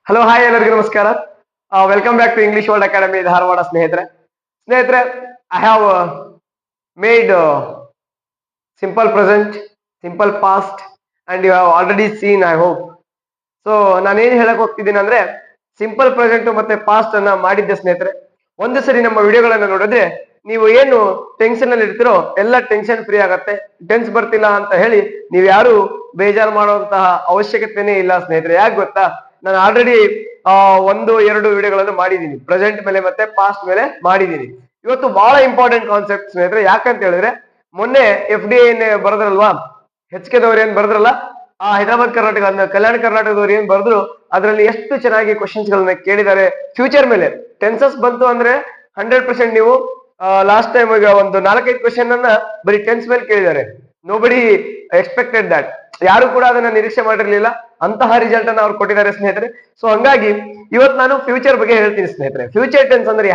Hello hi ಎಲ್ಲರಿಗೂ ನಮಸ್ಕಾರ. Welcome back to English World Academy Dharwad. ಸ್ನೇಹಿತರೆ I have made simple present, simple past and you have already seen, I hope. So ನಾನೇನ್ ಹೇಳಕ್ ಹೋಗ್ತಿದ್ದೀನಿ ಅಂದ್ರೆ, simple present ಮತ್ತೆ past ಅನ್ನ ಮಾಡಿದ್ದೆ ಸ್ನೇಹಿತರೆ. ಒಂದು ಸರಿ ನಮ್ಮ ವಿಡಿಯೋಗಳನ್ನ ನೋಡಿದ್ರೆ ನೀವು ಏನು ಟೆನ್ಷನ್ ಅಲ್ಲಿ ಇರ್ತೀರೋ ಎಲ್ಲ ಟೆನ್ಷನ್ ಫ್ರೀ ಆಗತ್ತೆ. ಟೆನ್ಸ್ ಬರ್ತಿಲ್ಲ ಅಂತ ಹೇಳಿ ನೀವು ಯಾರು ಬೇಜಾರು ಮಾಡುವಂತಹ ಅವಶ್ಯಕತೆನೇ ಇಲ್ಲ ಸ್ನೇಹಿತರೆ. ಯಾಕೆ ಗೊತ್ತಾ, ನಾನು ಆಲ್ರೆಡಿ ಒಂದು ಎರಡು ವಿಡಿಯೋಗಳನ್ನು ಮಾಡಿದ್ದೀನಿ, ಪ್ರೆಸೆಂಟ್ ಮೇಲೆ ಮತ್ತೆ ಪಾಸ್ಟ್ ಮೇಲೆ ಮಾಡಿದ್ದೀನಿ. ಇವತ್ತು ಬಹಳ ಇಂಪಾರ್ಟೆಂಟ್ ಕಾನ್ಸೆಪ್ಟ್ ಸ್ನೇಹಿತರೆ. ಯಾಕಂತ ಹೇಳಿದ್ರೆ, ಮೊನ್ನೆ FD ಬರದ್ರಲ್ವಾ, HK ಏನ್ ಬರದ್ರಲ್ಲ, ಆ ಹೈದರಾಬಾದ್ ಕರ್ನಾಟಕ ಕಲ್ಯಾಣ ಕರ್ನಾಟಕದವ್ರು ಏನ್ ಬರೆದ್ರು ಅದರಲ್ಲಿ ಎಷ್ಟು ಚೆನ್ನಾಗಿ ಕ್ವಶನ್ಸ್ ಗಳನ್ನ ಕೇಳಿದ್ದಾರೆ ಫ್ಯೂಚರ್ ಮೇಲೆ. ಟೆನ್ಸಸ್ ಬಂತು ಅಂದ್ರೆ 100% ನೀವು ಲಾಸ್ಟ್ ಟೈಮ್ ಈಗ ಒಂದು 4-5 ಕ್ವಶನ್ ಅನ್ನ ಬರೀ ಟೆನ್ಸ್ ಮೇಲೆ ಕೇಳಿದ್ದಾರೆ. Nobody expected that. ಯಾರು ಕೂಡ ಅದನ್ನ ನಿರೀಕ್ಷೆ ಮಾಡಿರ್ಲಿಲ್ಲ, ಅಂತಹ ರಿಸಲ್ಟ್ ಅನ್ನ ಅವ್ರು ಕೊಟ್ಟಿದ್ದಾರೆ ಸ್ನೇಹಿತರೆ. ಸೊ ಹಂಗಾಗಿ ಇವತ್ತು ನಾನು ಫ್ಯೂಚರ್ ಬಗ್ಗೆ ಹೇಳ್ತೀನಿ ಸ್ನೇಹಿತರೆ. ಫ್ಯೂಚರ್ ಟೆನ್ಸ್ ಅಂದ್ರೆ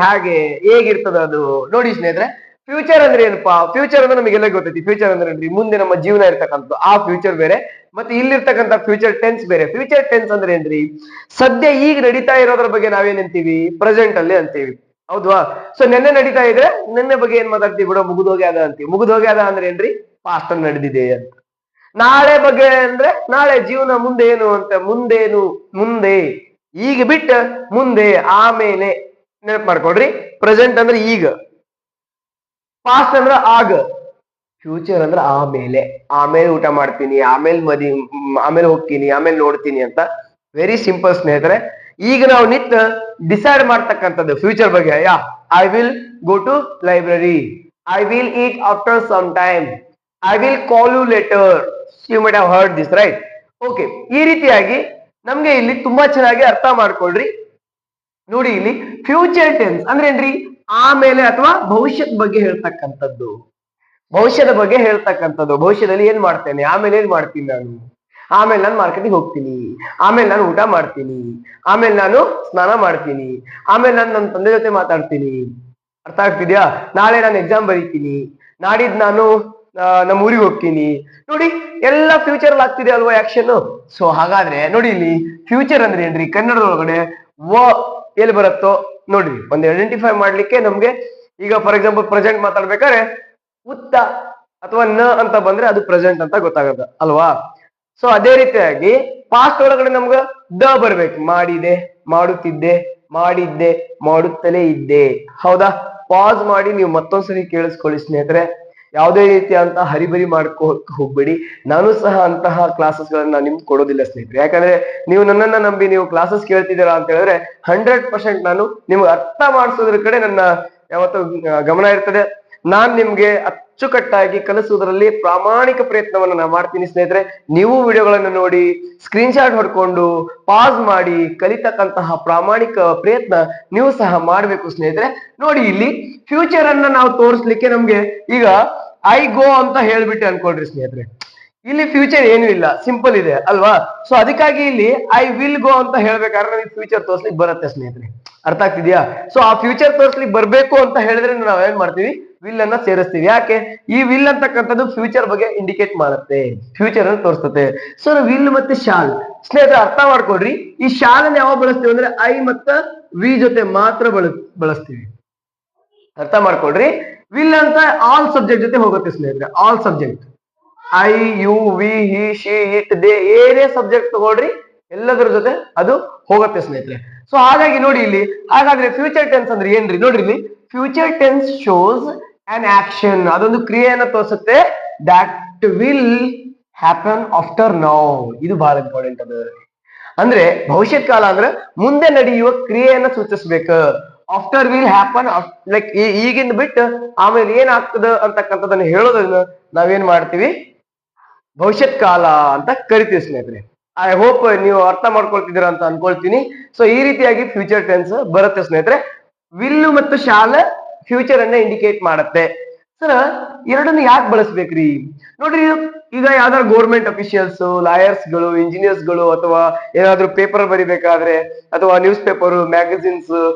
ಹೇಗಿರ್ತದ ಅದು ನೋಡಿ ಸ್ನೇಹಿತರೆ. ಫ್ಯೂಚರ್ ಅಂದ್ರೆ ಏನಪ್ಪಾ? ಫ್ಯೂಚರ್ ಅಂದ್ರೆ ನಮಗೆಲ್ಲ ಗೊತ್ತೈತಿ. ಫ್ಯೂಚರ್ ಅಂದ್ರೆ ಮುಂದೆ ನಮ್ಮ ಜೀವನ ಇರ್ತಕ್ಕಂಥ ಆ ಫ್ಯೂಚರ್ ಬೇರೆ, ಮತ್ತೆ ಇಲ್ಲಿರ್ತಕ್ಕಂಥ ಫ್ಯೂಚರ್ ಟೆನ್ಸ್ ಬೇರೆ. ಫ್ಯೂಚರ್ ಟೆನ್ಸ್ ಅಂದ್ರೆ ಏನ್ರಿ? ಸದ್ಯ ಈಗ ನಡೀತಾ ಇರೋದ್ರ ಬಗ್ಗೆ ನಾವೇನ್ ಅಂತೀವಿ? ಪ್ರೆಸೆಂಟ್ ಅಲ್ಲಿ ಅಂತೀವಿ, ಹೌದ್ವಾ? ಸೊ ನೆನ್ನೆ ನಡೀತಾ ಇದ್ರೆ ನೆನ್ನೆ ಬಗ್ಗೆ ಏನ್ ಮಾತಾಡ್ತೀವಿ? ಬಿಡೋ ಮುಗಿದೋಗ್ಯಾದ ಅಂತೀವಿ. ಮುಗಿದೋಗ್ಯಾದ ಅಂದ್ರೆ ಏನ್ರಿ? ಪಾಸ್ಟ್ ಅಲ್ಲಿ ನಡೆದಿದೆ ಅಂತ. ನಾಳೆ ಬಗ್ಗೆ ಅಂದ್ರೆ ನಾಳೆ ಜೀವನ ಮುಂದೆ ಏನು ಅಂತ. ಮುಂದೇನು? ಮುಂದೆ. ಈಗ ಬಿಟ್ಟ ಮುಂದೆ, ಆಮೇಲೆ. ನೆನಪು ಮಾಡ್ಕೊಡ್ರಿ. ಪ್ರೆಸೆಂಟ್ ಅಂದ್ರೆ ಈಗ, ಪಾಸ್ಟ್ ಅಂದ್ರ ಆಗ, ಫ್ಯೂಚರ್ ಅಂದ್ರ ಆಮೇಲೆ. ಆಮೇಲೆ ಊಟ ಮಾಡ್ತೀನಿ, ಆಮೇಲೆ ಹೋಗ್ತೀನಿ, ಆಮೇಲೆ ನೋಡ್ತೀನಿ ಅಂತ. ವೆರಿ ಸಿಂಪಲ್ ಸ್ನೇಹಿತರೆ. ಈಗ ನಾವು ಡಿಸೈಡ್ ಮಾಡ್ತಕ್ಕಂಥದ್ದು ಫ್ಯೂಚರ್ ಬಗ್ಗೆ. I will go to library, I will eat after some time, I will call you later. You might have heard this, right? Okay, ಈ ರೀತಿಯಾಗಿ ನಮ್ಗೆ ಇಲ್ಲಿ ತುಂಬಾ ಚೆನ್ನಾಗಿ ಅರ್ಥ ಮಾಡ್ಕೊಳ್ರಿ. ನೋಡಿ, ಇಲ್ಲಿ ಫ್ಯೂಚರ್ ಟೆನ್ಸ್ ಅಂದ್ರೆ ಏನ್ರಿ? ಆಮೇಲೆ ಅಥವಾ ಭವಿಷ್ಯದ ಬಗ್ಗೆ ಹೇಳ್ತಕ್ಕಂಥದ್ದು. ಭವಿಷ್ಯದ ಬಗ್ಗೆ ಹೇಳ್ತಕ್ಕಂಥದ್ದು. ಭವಿಷ್ಯದಲ್ಲಿ ಏನ್ ಮಾಡ್ತೇನೆ, ಆಮೇಲೆ ಏನ್ ಮಾಡ್ತೀನಿ ನಾನು, ಆಮೇಲೆ ನಾನು ಮಾರ್ಕೆಟಿಗೆ ಹೋಗ್ತೀನಿ, ಆಮೇಲೆ ನಾನು ಊಟ ಮಾಡ್ತೀನಿ, ಆಮೇಲೆ ನಾನು ಸ್ನಾನ ಮಾಡ್ತೀನಿ, ಆಮೇಲೆ ನಾನು ನನ್ನ ತಂದೆ ಜೊತೆ ಮಾತಾಡ್ತೀನಿ. ಅರ್ಥ ಆಗ್ತಿದ್ಯಾ? ನಾಳೆ ನಾನು ಎಕ್ಸಾಮ್ ಬರೀತೀನಿ, ನಾಡಿದ್ದು ನಾನು ನಮ್ಮ ಊರಿಗೆ ಹೋಗ್ತೀನಿ. ನೋಡಿ, ಎಲ್ಲ ಫ್ಯೂಚರ್ ಅಲ್ಲಿ ಆಗ್ತಿದೆ ಅಲ್ವಾ ಆಕ್ಷನ್. ಸೊ ಹಾಗಾದ್ರೆ ನೋಡಿ, ಇಲ್ಲಿ ಫ್ಯೂಚರ್ ಅಂದ್ರೆ ಏನ್ರಿ? ಕನ್ನಡದೊಳಗಡೆ ಎಲ್ಲಿ ಬರುತ್ತೋ ನೋಡ್ರಿ, ಒಂದು ಐಡೆಂಟಿಫೈ ಮಾಡ್ಲಿಕ್ಕೆ ನಮ್ಗೆ. ಈಗ ಫಾರ್ ಎಕ್ಸಾಂಪಲ್ ಪ್ರೆಸೆಂಟ್ ಮಾತಾಡ್ಬೇಕಾದ್ರೆ ಉತ್ತ ಅಥವಾ ನ ಅಂತ ಬಂದ್ರೆ ಅದು ಪ್ರೆಸೆಂಟ್ ಅಂತ ಗೊತ್ತಾಗತ್ತ ಅಲ್ವಾ? ಸೊ ಅದೇ ರೀತಿಯಾಗಿ ಪಾಸ್ಟ್ ಒಳಗಡೆ ನಮ್ಗ ದ ಬರ್ಬೇಕು. ಮಾಡಿದೆ, ಮಾಡುತ್ತಿದ್ದೆ, ಮಾಡಿದ್ದೆ, ಮಾಡುತ್ತಲೇ ಇದ್ದೆ. ಹೌದಾ? ಪಾಸ್ ಮಾಡಿ ನೀವು ಮತ್ತೊಂದ್ಸರಿ ಕೇಳಿಸ್ಕೊಳ್ಳಿ ಸ್ನೇಹಿತರೆ. ಯಾವುದೇ ರೀತಿಯಂತಹ ಹರಿಬರಿ ಹೋಗ್ಬೇಡಿ. ನಾನು ಸಹ ಅಂತಹ ಕ್ಲಾಸಸ್ ಗಳನ್ನ ನಿಮ್ಗೆ ಕೊಡೋದಿಲ್ಲ ಸ್ನೇಹಿತರೆ. ಯಾಕಂದ್ರೆ ನೀವು ನನ್ನನ್ನ ನಂಬಿ ನೀವು ಕ್ಲಾಸಸ್ ಕೇಳ್ತಿದ್ದೀರಾ ಅಂತ ಹೇಳಿದ್ರೆ 100% ನಾನು ನಿಮ್ಗೆ ಅರ್ಥ ಮಾಡಿಸೋದ್ರ ಕಡೆ ನನ್ನ ಯಾವತ್ತೂ ಗಮನ ಇರ್ತದೆ. ನಾನ್ ನಿಮ್ಗೆ ಅಚ್ಚುಕಟ್ಟಾಗಿ ಕಲಿಸುವುದರಲ್ಲಿ ಪ್ರಾಮಾಣಿಕ ಪ್ರಯತ್ನವನ್ನು ನಾನು ಮಾಡ್ತೀನಿ ಸ್ನೇಹಿತರೆ. ನೀವು ವಿಡಿಯೋಗಳನ್ನು ನೋಡಿ ಸ್ಕ್ರೀನ್ ಶಾಟ್ ಹೊಡ್ಕೊಂಡು ಪಾಸ್ ಮಾಡಿ ಕಲಿತಕ್ಕಂತಹ ಪ್ರಾಮಾಣಿಕ ಪ್ರಯತ್ನ ನೀವು ಸಹ ಮಾಡ್ಬೇಕು ಸ್ನೇಹಿತರೆ. ನೋಡಿ, ಇಲ್ಲಿ ಫ್ಯೂಚರ್ ಅನ್ನ ನಾವು ತೋರಿಸ್ಲಿಕ್ಕೆ ನಮ್ಗೆ ಈಗ ಐ ಗೋ ಅಂತ ಹೇಳ್ಬಿಟ್ಟೆ ಅನ್ಕೊಳ್ರಿ ಸ್ನೇಹಿತರೆ. ಇಲ್ಲಿ ಫ್ಯೂಚರ್ ಏನು ಇಲ್ಲ, ಸಿಂಪಲ್ ಇದೆ ಅಲ್ವಾ? ಸೊ ಅದಕ್ಕಾಗಿ ಇಲ್ಲಿ ಐ ವಿಲ್ ಗೋ ಅಂತ ಹೇಳ್ಬೇಕಾದ್ರೆ ನಮಗೆ ಫ್ಯೂಚರ್ ತೋರ್ಸ್ಲಿಕ್ಕೆ ಬರುತ್ತೆ ಸ್ನೇಹಿತರೆ. ಅರ್ಥ ಆಗ್ತಿದ್ಯಾ? ಸೊ ಆ ಫ್ಯೂಚರ್ ತೋರ್ಸ್ಲಿಕ್ಕೆ ಬರ್ಬೇಕು ಅಂತ ಹೇಳಿದ್ರೆ ನಾವ್ ಏನ್ ಮಾಡ್ತೀವಿ? ವಿಲ್ ಅನ್ನ ಸೇರಿಸ್ತೀವಿ. ಯಾಕೆ? ಈ ವಿಲ್ ಅಂತಕ್ಕಂಥದ್ದು ಫ್ಯೂಚರ್ ಬಗ್ಗೆ ಇಂಡಿಕೇಟ್ ಮಾಡುತ್ತೆ, ಫ್ಯೂಚರ್ ಅನ್ನು ತೋರಿಸುತ್ತೆ. ಸೊ ವಿಲ್ ಮತ್ತೆ ಶಾಲ್ ಸ್ನೇಹಿತರೆ ಅರ್ಥ ಮಾಡ್ಕೊಡ್ರಿ. ಈ ಶಾಲ್ ಅನ್ನ ಯಾವಾಗ ಬಳಸ್ತೀವಿ ಅಂದ್ರೆ ಐ ಮತ್ತ ವಿ ಜೊತೆ ಮಾತ್ರ ಬಳಸ್ತೀವಿ. ಅರ್ಥ ಮಾಡ್ಕೊಡ್ರಿ. ವಿಲ್ ಅಂತ ಆಲ್ ಸಬ್ಜೆಕ್ಟ್ ಜೊತೆ ಹೋಗುತ್ತೆ ಸ್ನೇಹಿತರೆ. All subject, I, you, we, he, she, it, they, ಏನೇ ಸಬ್ಜೆಕ್ಟ್ ತಗೊಳ್ರಿ ಎಲ್ಲದರ ಜೊತೆ ಅದು ಹೋಗುತ್ತೆ ಸ್ನೇಹಿತರೆ. ಸೊ ಹಾಗಾಗಿ ನೋಡಿ ಇಲ್ಲಿ, ಹಾಗಾದ್ರೆ ಫ್ಯೂಚರ್ ಟೆನ್ಸ್ ಅಂದ್ರೆ ಏನ್ರಿ? ನೋಡ್ರಿ, ಇಲ್ಲಿ future tense shows on action. ಅದೊಂದು ಕ್ರಿಯೆಯನ್ನ ತೋರಿಸುತ್ತೆ. That will happen after now. ಇದು ಬಹಳ ಇಂಪಾರ್ಟೆಂಟ್ ಅದ. ಅಂದ್ರೆ ಭವಿಷ್ಯತ್ ಕಾಲ ಅಂದ್ರೆ ಮುಂದೆ ನಡೆಯುವ ಕ್ರಿಯೆಯನ್ನ ಸೂಚಿಸ್ಬೇಕು. ಆಫ್ಟರ್ ವಿಲ್ ಹ್ಯಾಪನ್, ಲೈಕ್ ಈಗಿಂದ ಬಿಟ್ಟು ಆಮೇಲೆ ಏನಾಗ್ತದ ಅಂತಕ್ಕಂಥದ್ದನ್ನ ಹೇಳೋದನ್ನ ನಾವೇನ್ ಮಾಡ್ತೀವಿ? ಭವಿಷ್ಯತ್ ಕಾಲ ಅಂತ ಕರಿತೀವಿ ಸ್ನೇಹಿತರೆ. ಐ ಹೋಪ್ ನೀವು ಅರ್ಥ ಮಾಡ್ಕೊಳ್ತಿದ್ದೀರಾ ಅಂತ ಅನ್ಕೊಳ್ತೀನಿ. ಸೊ ಈ ರೀತಿಯಾಗಿ ಫ್ಯೂಚರ್ ಟೆನ್ಸ್ ಬರುತ್ತೆ ಸ್ನೇಹಿತರೆ. ವಿಲ್ಲು ಮತ್ತು ಶಾಲ ಫ್ಯೂಚರ್ ಅನ್ನ ಇಂಡಿಕೇಟ್ ಮಾಡುತ್ತೆ. ಸರ್ ಎರಡನ್ನು ಯಾಕೆ ಬಳಸ್ಬೇಕ್ರಿ ನೋಡ್ರಿ ಈಗ ಯಾವ್ದಾದ್ರು ಗೌರ್ಮೆಂಟ್ ಅಫಿಷಿಯಲ್ಸ್ ಲಾಯರ್ಸ್ಗಳು ಇಂಜಿನಿಯರ್ಸ್ಗಳು ಅಥವಾ ಏನಾದ್ರು ಪೇಪರ್ ಬರಿಬೇಕಾದ್ರೆ ಅಥವಾ ನ್ಯೂಸ್ ಪೇಪರ್ ಮ್ಯಾಗಝಿನ್ಸ್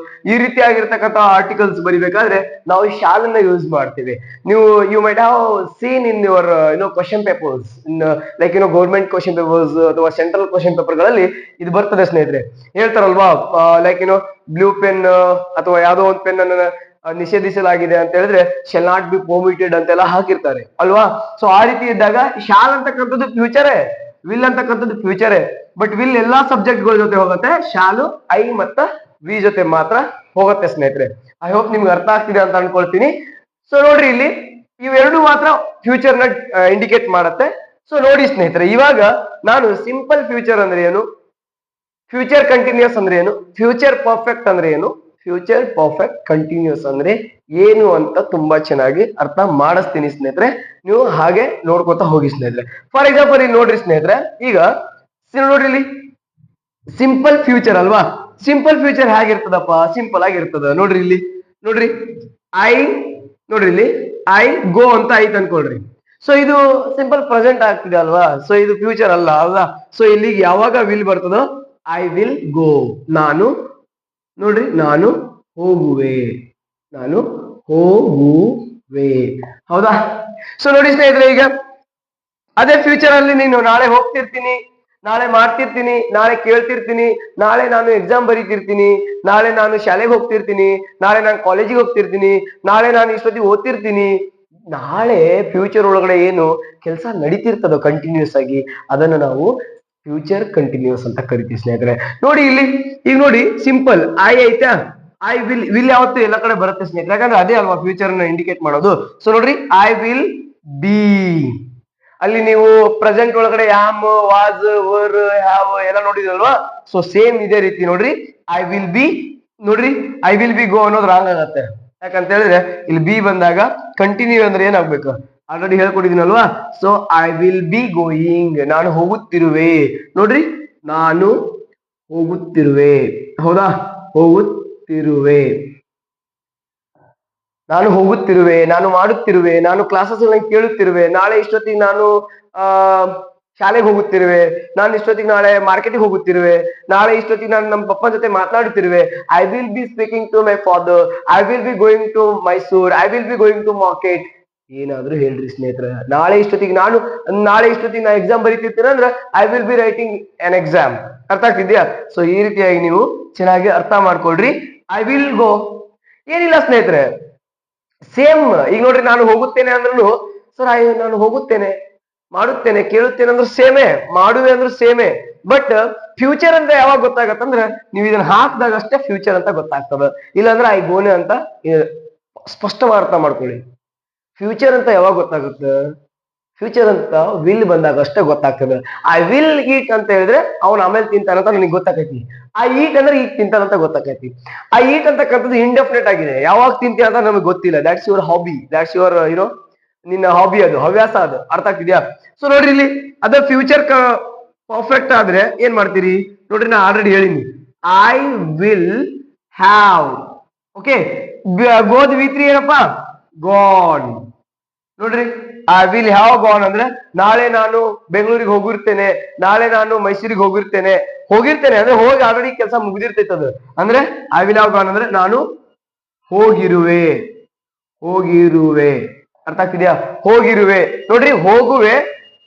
ಈ ರೀತಿ ಆಗಿರ್ತಕ್ಕಂಥ ಆರ್ಟಿಕಲ್ಸ್ ಬರಿಬೇಕಾದ್ರೆ ನಾವು ಶಾಲನ್ನ ಯೂಸ್ ಮಾಡ್ತೀವಿ ನೀವು you might have seen in your question papers in like government question papers ಅಥವಾ ಸೆಂಟ್ರಲ್ ಕ್ವಶನ್ ಪೇಪರ್ಗಳಲ್ಲಿ ಇದು ಬರ್ತದೆ ಸ್ನೇಹಿತರೆ ಹೇಳ್ತಾರಲ್ವಾ ಲೈಕ್ ಬ್ಲೂ ಪೆನ್ ಅಥವಾ ಯಾವ್ದೋ ಒಂದು ಪೆನ್ ಅನ್ನ ನಿಷೇಧಿಸಲಾಗಿದೆ ಅಂತ ಹೇಳಿದ್ರೆ ಶೆಲ್ ನಾಟ್ ಬಿ ಪರ್ಮಿಟೆಡ್ ಅಂತೆಲ್ಲ ಹಾಕಿರ್ತಾರೆ ಅಲ್ವಾ ಸೊ ಆ ರೀತಿ ಇದ್ದಾಗ ಶಾಲ್ ಅಂತಕ್ಕಂಥದ್ದು ಫ್ಯೂಚರೇ ವಿಲ್ ಅಂತಕ್ಕಂಥದ್ದು ಫ್ಯೂಚರೇ ಬಟ್ ವಿಲ್ ಎಲ್ಲಾ ಸಬ್ಜೆಕ್ಟ್ ಗಳ ಜೊತೆ ಹೋಗುತ್ತೆ ಶಾಲು ಐ ಮತ್ತ ವಿ ಜೊತೆ ಮಾತ್ರ ಹೋಗುತ್ತೆ ಸ್ನೇಹಿತರೆ ಐ ಹೋಪ್ ನಿಮ್ಗೆ ಅರ್ಥ ಆಗ್ತಿದೆ ಅಂತ ಅನ್ಕೊಳ್ತೀನಿ ಸೊ ನೋಡ್ರಿ ಇಲ್ಲಿ ಇವೆರಡು ಮಾತ್ರ ಫ್ಯೂಚರ್ ನ ಇಂಡಿಕೇಟ್ ಮಾಡುತ್ತೆ ಸೊ ನೋಡಿ ಸ್ನೇಹಿತರೆ ಇವಾಗ ನಾನು ಸಿಂಪಲ್ ಫ್ಯೂಚರ್ ಅಂದ್ರೆ ಏನು ಫ್ಯೂಚರ್ ಕಂಟಿನ್ಯೂಸ್ ಅಂದ್ರೆ ಏನು ಫ್ಯೂಚರ್ ಪರ್ಫೆಕ್ಟ್ ಅಂದ್ರೆ ಏನು ಫ್ಯೂಚರ್ ಪರ್ಫೆಕ್ಟ್ ಕಂಟಿನ್ಯೂಸ್ ಅಂದ್ರೆ ಏನು ಅಂತ ತುಂಬಾ ಚೆನ್ನಾಗಿ ಅರ್ಥ ಮಾಡಿಸ್ತೀನಿ ಸ್ನೇಹಿತರೆ ನೀವು ಹಾಗೆ ನೋಡ್ಕೊತಾ ಹೋಗಿ ಸ್ನೇಹಿತರೆ ಫಾರ್ ಎಕ್ಸಾಂಪಲ್ ಇಲ್ಲಿ ನೋಡ್ರಿ ಸ್ನೇಹಿತರೆ ಈಗ ನೋಡ್ರಿ ಇಲ್ಲಿ ಸಿಂಪಲ್ ಫ್ಯೂಚರ್ ಅಲ್ವಾ ಸಿಂಪಲ್ ಫ್ಯೂಚರ್ ಹೇಗಿರ್ತದಪ್ಪ ಸಿಂಪಲ್ ಆಗಿರ್ತದ ನೋಡ್ರಿ ಇಲ್ಲಿ ನೋಡ್ರಿ ಐ ನೋಡ್ರಿ ಇಲ್ಲಿ ಐ ಗೋ ಅಂತ ಐತ್ ಅನ್ಕೊಳ್ರಿ ಸೊ ಇದು ಸಿಂಪಲ್ ಪ್ರೆಸೆಂಟ್ ಆಗ್ತಿದೆ ಅಲ್ವಾ ಸೊ ಇದು ಫ್ಯೂಚರ್ ಅಲ್ಲ ಅಲ್ವಾ ಸೊ ಇಲ್ಲಿಗೆ ಯಾವಾಗ ವಿಲ್ ಬರ್ತದೋ ಐ ವಿಲ್ ಗೋ ನಾನು ನೋಡ್ರಿ ನಾನು ಹೋಗುವೆ ನಾನು ಹೋಗುವೆ ಹೌದಾ ಸೊ ನೋಡಿ ಸ್ನೇಹಿತರೆ ಈಗ ಅದೇ ಫ್ಯೂಚರ್ ಅಲ್ಲಿ ನೀನು ನಾಳೆ ಹೋಗ್ತಿರ್ತೀನಿ ನಾಳೆ ಮಾಡ್ತಿರ್ತೀನಿ ನಾಳೆ ಕೇಳ್ತಿರ್ತೀನಿ ನಾಳೆ ನಾನು ಎಕ್ಸಾಮ್ ಬರೀತಿರ್ತೀನಿ ನಾಳೆ ನಾನು ಶಾಲೆಗೆ ಹೋಗ್ತಿರ್ತೀನಿ ನಾಳೆ ನಾನು ಕಾಲೇಜಿಗೆ ಹೋಗ್ತಿರ್ತೀನಿ ನಾಳೆ ನಾನು ಇಷ್ಟೊತ್ತಿಗೆ ಓದ್ತಿರ್ತೀನಿ ನಾಳೆ ಫ್ಯೂಚರ್ ಒಳಗಡೆ ಏನು ಕೆಲಸ ನಡೀತಿರ್ತದೋ ಕಂಟಿನ್ಯೂಸ್ ಆಗಿ ಅದನ್ನು ನಾವು ಫ್ಯೂಚರ್ ಕಂಟಿನ್ಯೂಸ್ ಅಂತ ಕರಿತೀವಿ ಸ್ನೇಹಿತರೆ ನೋಡಿ ಇಲ್ಲಿ ಈಗ ನೋಡಿ ಸಿಂಪಲ್ ಐ ಐತಾ ಐ ವಿಲ್ ಯಾವತ್ತು ಎಲ್ಲ ಕಡೆ ಬರುತ್ತೆ ಸ್ನೇಹಿತರೆ ಯಾಕಂದ್ರೆ ಅದೇ ಅಲ್ವಾ ಫ್ಯೂಚರ್ ನ ಇಂಡಿಕೇಟ್ ಮಾಡೋದು ಸೊ ನೋಡ್ರಿ ಐ ವಿಲ್ ಬಿ ಅಲ್ಲಿ ನೀವು ಪ್ರೆಸೆಂಟ್ ಒಳಗಡೆ ಆಮ್ ವಾಸ್ ವರ್ ಹ್ಯಾವ್ ಎಲ್ಲ ನೋಡಿದ್ರಲ್ವಾ ಸೊ ಸೇಮ್ ಇದೇ ರೀತಿ ನೋಡ್ರಿ ಐ ವಿಲ್ ಬಿ ನೋಡ್ರಿ ಐ ವಿಲ್ ಬಿ ಗೋ ಅನ್ನೋದು ರಾಂಗ್ ಆಗತ್ತೆ ಯಾಕಂತ ಹೇಳಿದ್ರೆ ಇಲ್ಲಿ ಬಿ ಬಂದಾಗ ಕಂಟಿನ್ಯೂ ಅಂದ್ರೆ ಏನಾಗ್ಬೇಕು ಆಲ್ರೆಡಿ ಹೇಳ್ಕೊಟ್ಟಿದ್ದೀನಲ್ವಾ so I will be going ನಾನು ಹೋಗುತ್ತಿರುವೆ ನೋಡ್ರಿ ನಾನು ಹೋಗುತ್ತಿರುವೆ ಹೌದಾ ಹೋಗುತ್ತಿರುವೆ ನಾನು ಹೋಗುತ್ತಿರುವೆ ನಾನು ಮಾಡುತ್ತಿರುವೆ ನಾನು ಕ್ಲಾಸಸ್ ಕೇಳುತ್ತಿರುವೆ ನಾಳೆ ಇಷ್ಟೊತ್ತಿಗೆ ನಾನು ಶಾಲೆಗೆ ಹೋಗುತ್ತಿರುವೆ ನಾನು ಇಷ್ಟೊತ್ತಿಗೆ ನಾಳೆ ಮಾರ್ಕೆಟಿಗೆ ಹೋಗುತ್ತಿರುವೆ ನಾಳೆ ಇಷ್ಟೊತ್ತಿಗೆ ನಾನು ನಮ್ಮ ಪಪ್ಪನ ಜೊತೆ ಮಾತನಾಡುತ್ತಿರುವೆ I will be speaking to my father I will be going to Mysore I will be going to market ಏನಾದ್ರೂ ಹೇಳ್ರಿ ಸ್ನೇಹಿತರೆ ನಾಳೆ ಇಷ್ಟೊತ್ತಿಗೆ ನಾನು ಎಕ್ಸಾಮ್ ಬರೀತಿರ್ತೀನಿ ಅಂದ್ರೆ I will be writing an exam ಅರ್ಥ ಆಗ್ತಿದ್ಯಾ ಸೊ ಈ ರೀತಿಯಾಗಿ ನೀವು ಚೆನ್ನಾಗಿ ಅರ್ಥ ಮಾಡ್ಕೊಳ್ರಿ ಐ ವಿಲ್ ಗೋ ಏನಿಲ್ಲ ಸ್ನೇಹಿತರೆ ಸೇಮ್ ಈಗ ನೋಡ್ರಿ ನಾನು ಹೋಗುತ್ತೇನೆ ಅಂದ್ರೂ ಸರ್ ನಾನು ಹೋಗುತ್ತೇನೆ ಮಾಡುತ್ತೇನೆ ಕೇಳುತ್ತೇನೆ ಅಂದ್ರೆ ಸೇಮೇ ಮಾಡುವೆ ಅಂದ್ರೆ ಸೇಮೇ ಬಟ್ ಫ್ಯೂಚರ್ ಅಂತ ಯಾವಾಗ ಗೊತ್ತಾಗತ್ತಂದ್ರೆ ನೀವು ಇದನ್ನ ಹಾಕಿದಾಗ ಅಷ್ಟೇ ಫ್ಯೂಚರ್ ಅಂತ ಗೊತ್ತಾಗ್ತದೆ ಇಲ್ಲಾಂದ್ರೆ ಐ ಗೋನೆ ಅಂತ ಸ್ಪಷ್ಟವಾಗಿ ಅರ್ಥ ಮಾಡ್ಕೊಳ್ಳಿ ಫ್ಯೂಚರ್ ಅಂತ ಯಾವಾಗ ಗೊತ್ತಾಗುತ್ತೆ ಫ್ಯೂಚರ್ ಅಂತ ವಿಲ್ ಬಂದಾಗ ಅಷ್ಟೇ ಗೊತ್ತಾಗ್ತದೆ ಐ ವಿಲ್ ಈಟ್ ಅಂತ ಹೇಳಿದ್ರೆ ಅವ್ನು ಆಮೇಲೆ ತಿಂತಾನಂತ ನನಗೆ ಗೊತ್ತಾಕೈತಿ ಆ ಈಟ್ ಅಂದ್ರೆ ಈಗ ತಿಂತಾನಂತ ಗೊತ್ತಾಕೈತಿ ಆ ಈಟ್ ಅಂತಕ್ಕಂಥದ್ದು ಇಂಡೆಫಿನೆಟ್ ಆಗಿದೆ ಯಾವಾಗ ತಿಂತೀಯ ಅಂತ ನಮಗೆ ಗೊತ್ತಿಲ್ಲ that's your hobby that's your ನಿನ್ನ ಹಾಬಿ ಅದು ಹವ್ಯಾಸ ಅದು ಅರ್ಥ ಆಗ್ತಿದ್ಯಾ ಸೊ ನೋಡ್ರಿ ಇಲ್ಲಿ ಅದ ಫ್ಯೂಚರ್ ಪರ್ಫೆಕ್ಟ್ ಆದ್ರೆ ಏನ್ ಮಾಡ್ತೀರಿ ನೋಡ್ರಿ ನಾ ಆಲ್ರೆಡಿ ಹೇಳಿನಿ ಐ ವಿಲ್ ಹ್ಯಾವ್ ಓಕೆ ಗೋದ್ ವಿ3 ಏನಪ್ಪಾ ಗಾನ್ ನೋಡ್ರಿ ಐ ವಿಲ್ ಹ್ಯಾವ್ ಗಾನ್ ಅಂದ್ರೆ ನಾಳೆ ನಾನು ಬೆಂಗಳೂರಿಗೆ ಹೋಗಿರ್ತೇನೆ ನಾಳೆ ನಾನು ಮೈಸೂರಿಗೆ ಹೋಗಿರ್ತೇನೆ ಅಂದ್ರೆ ಹೋಗಿ ಆಲ್ರೆಡಿ ಕೆಲಸ ಮುಗಿದಿರ್ತೈತೆ ಅದು ಅಂದ್ರೆ ಐ ವಿಲ್ ಹ್ಯಾವ್ ಗಾನ್ ಅಂದ್ರೆ ನಾನು ಹೋಗಿರುವೆ ಅರ್ಥ ಆಗ್ತಿದ್ಯಾ ಹೋಗಿರುವೆ ನೋಡ್ರಿ ಹೋಗುವೆ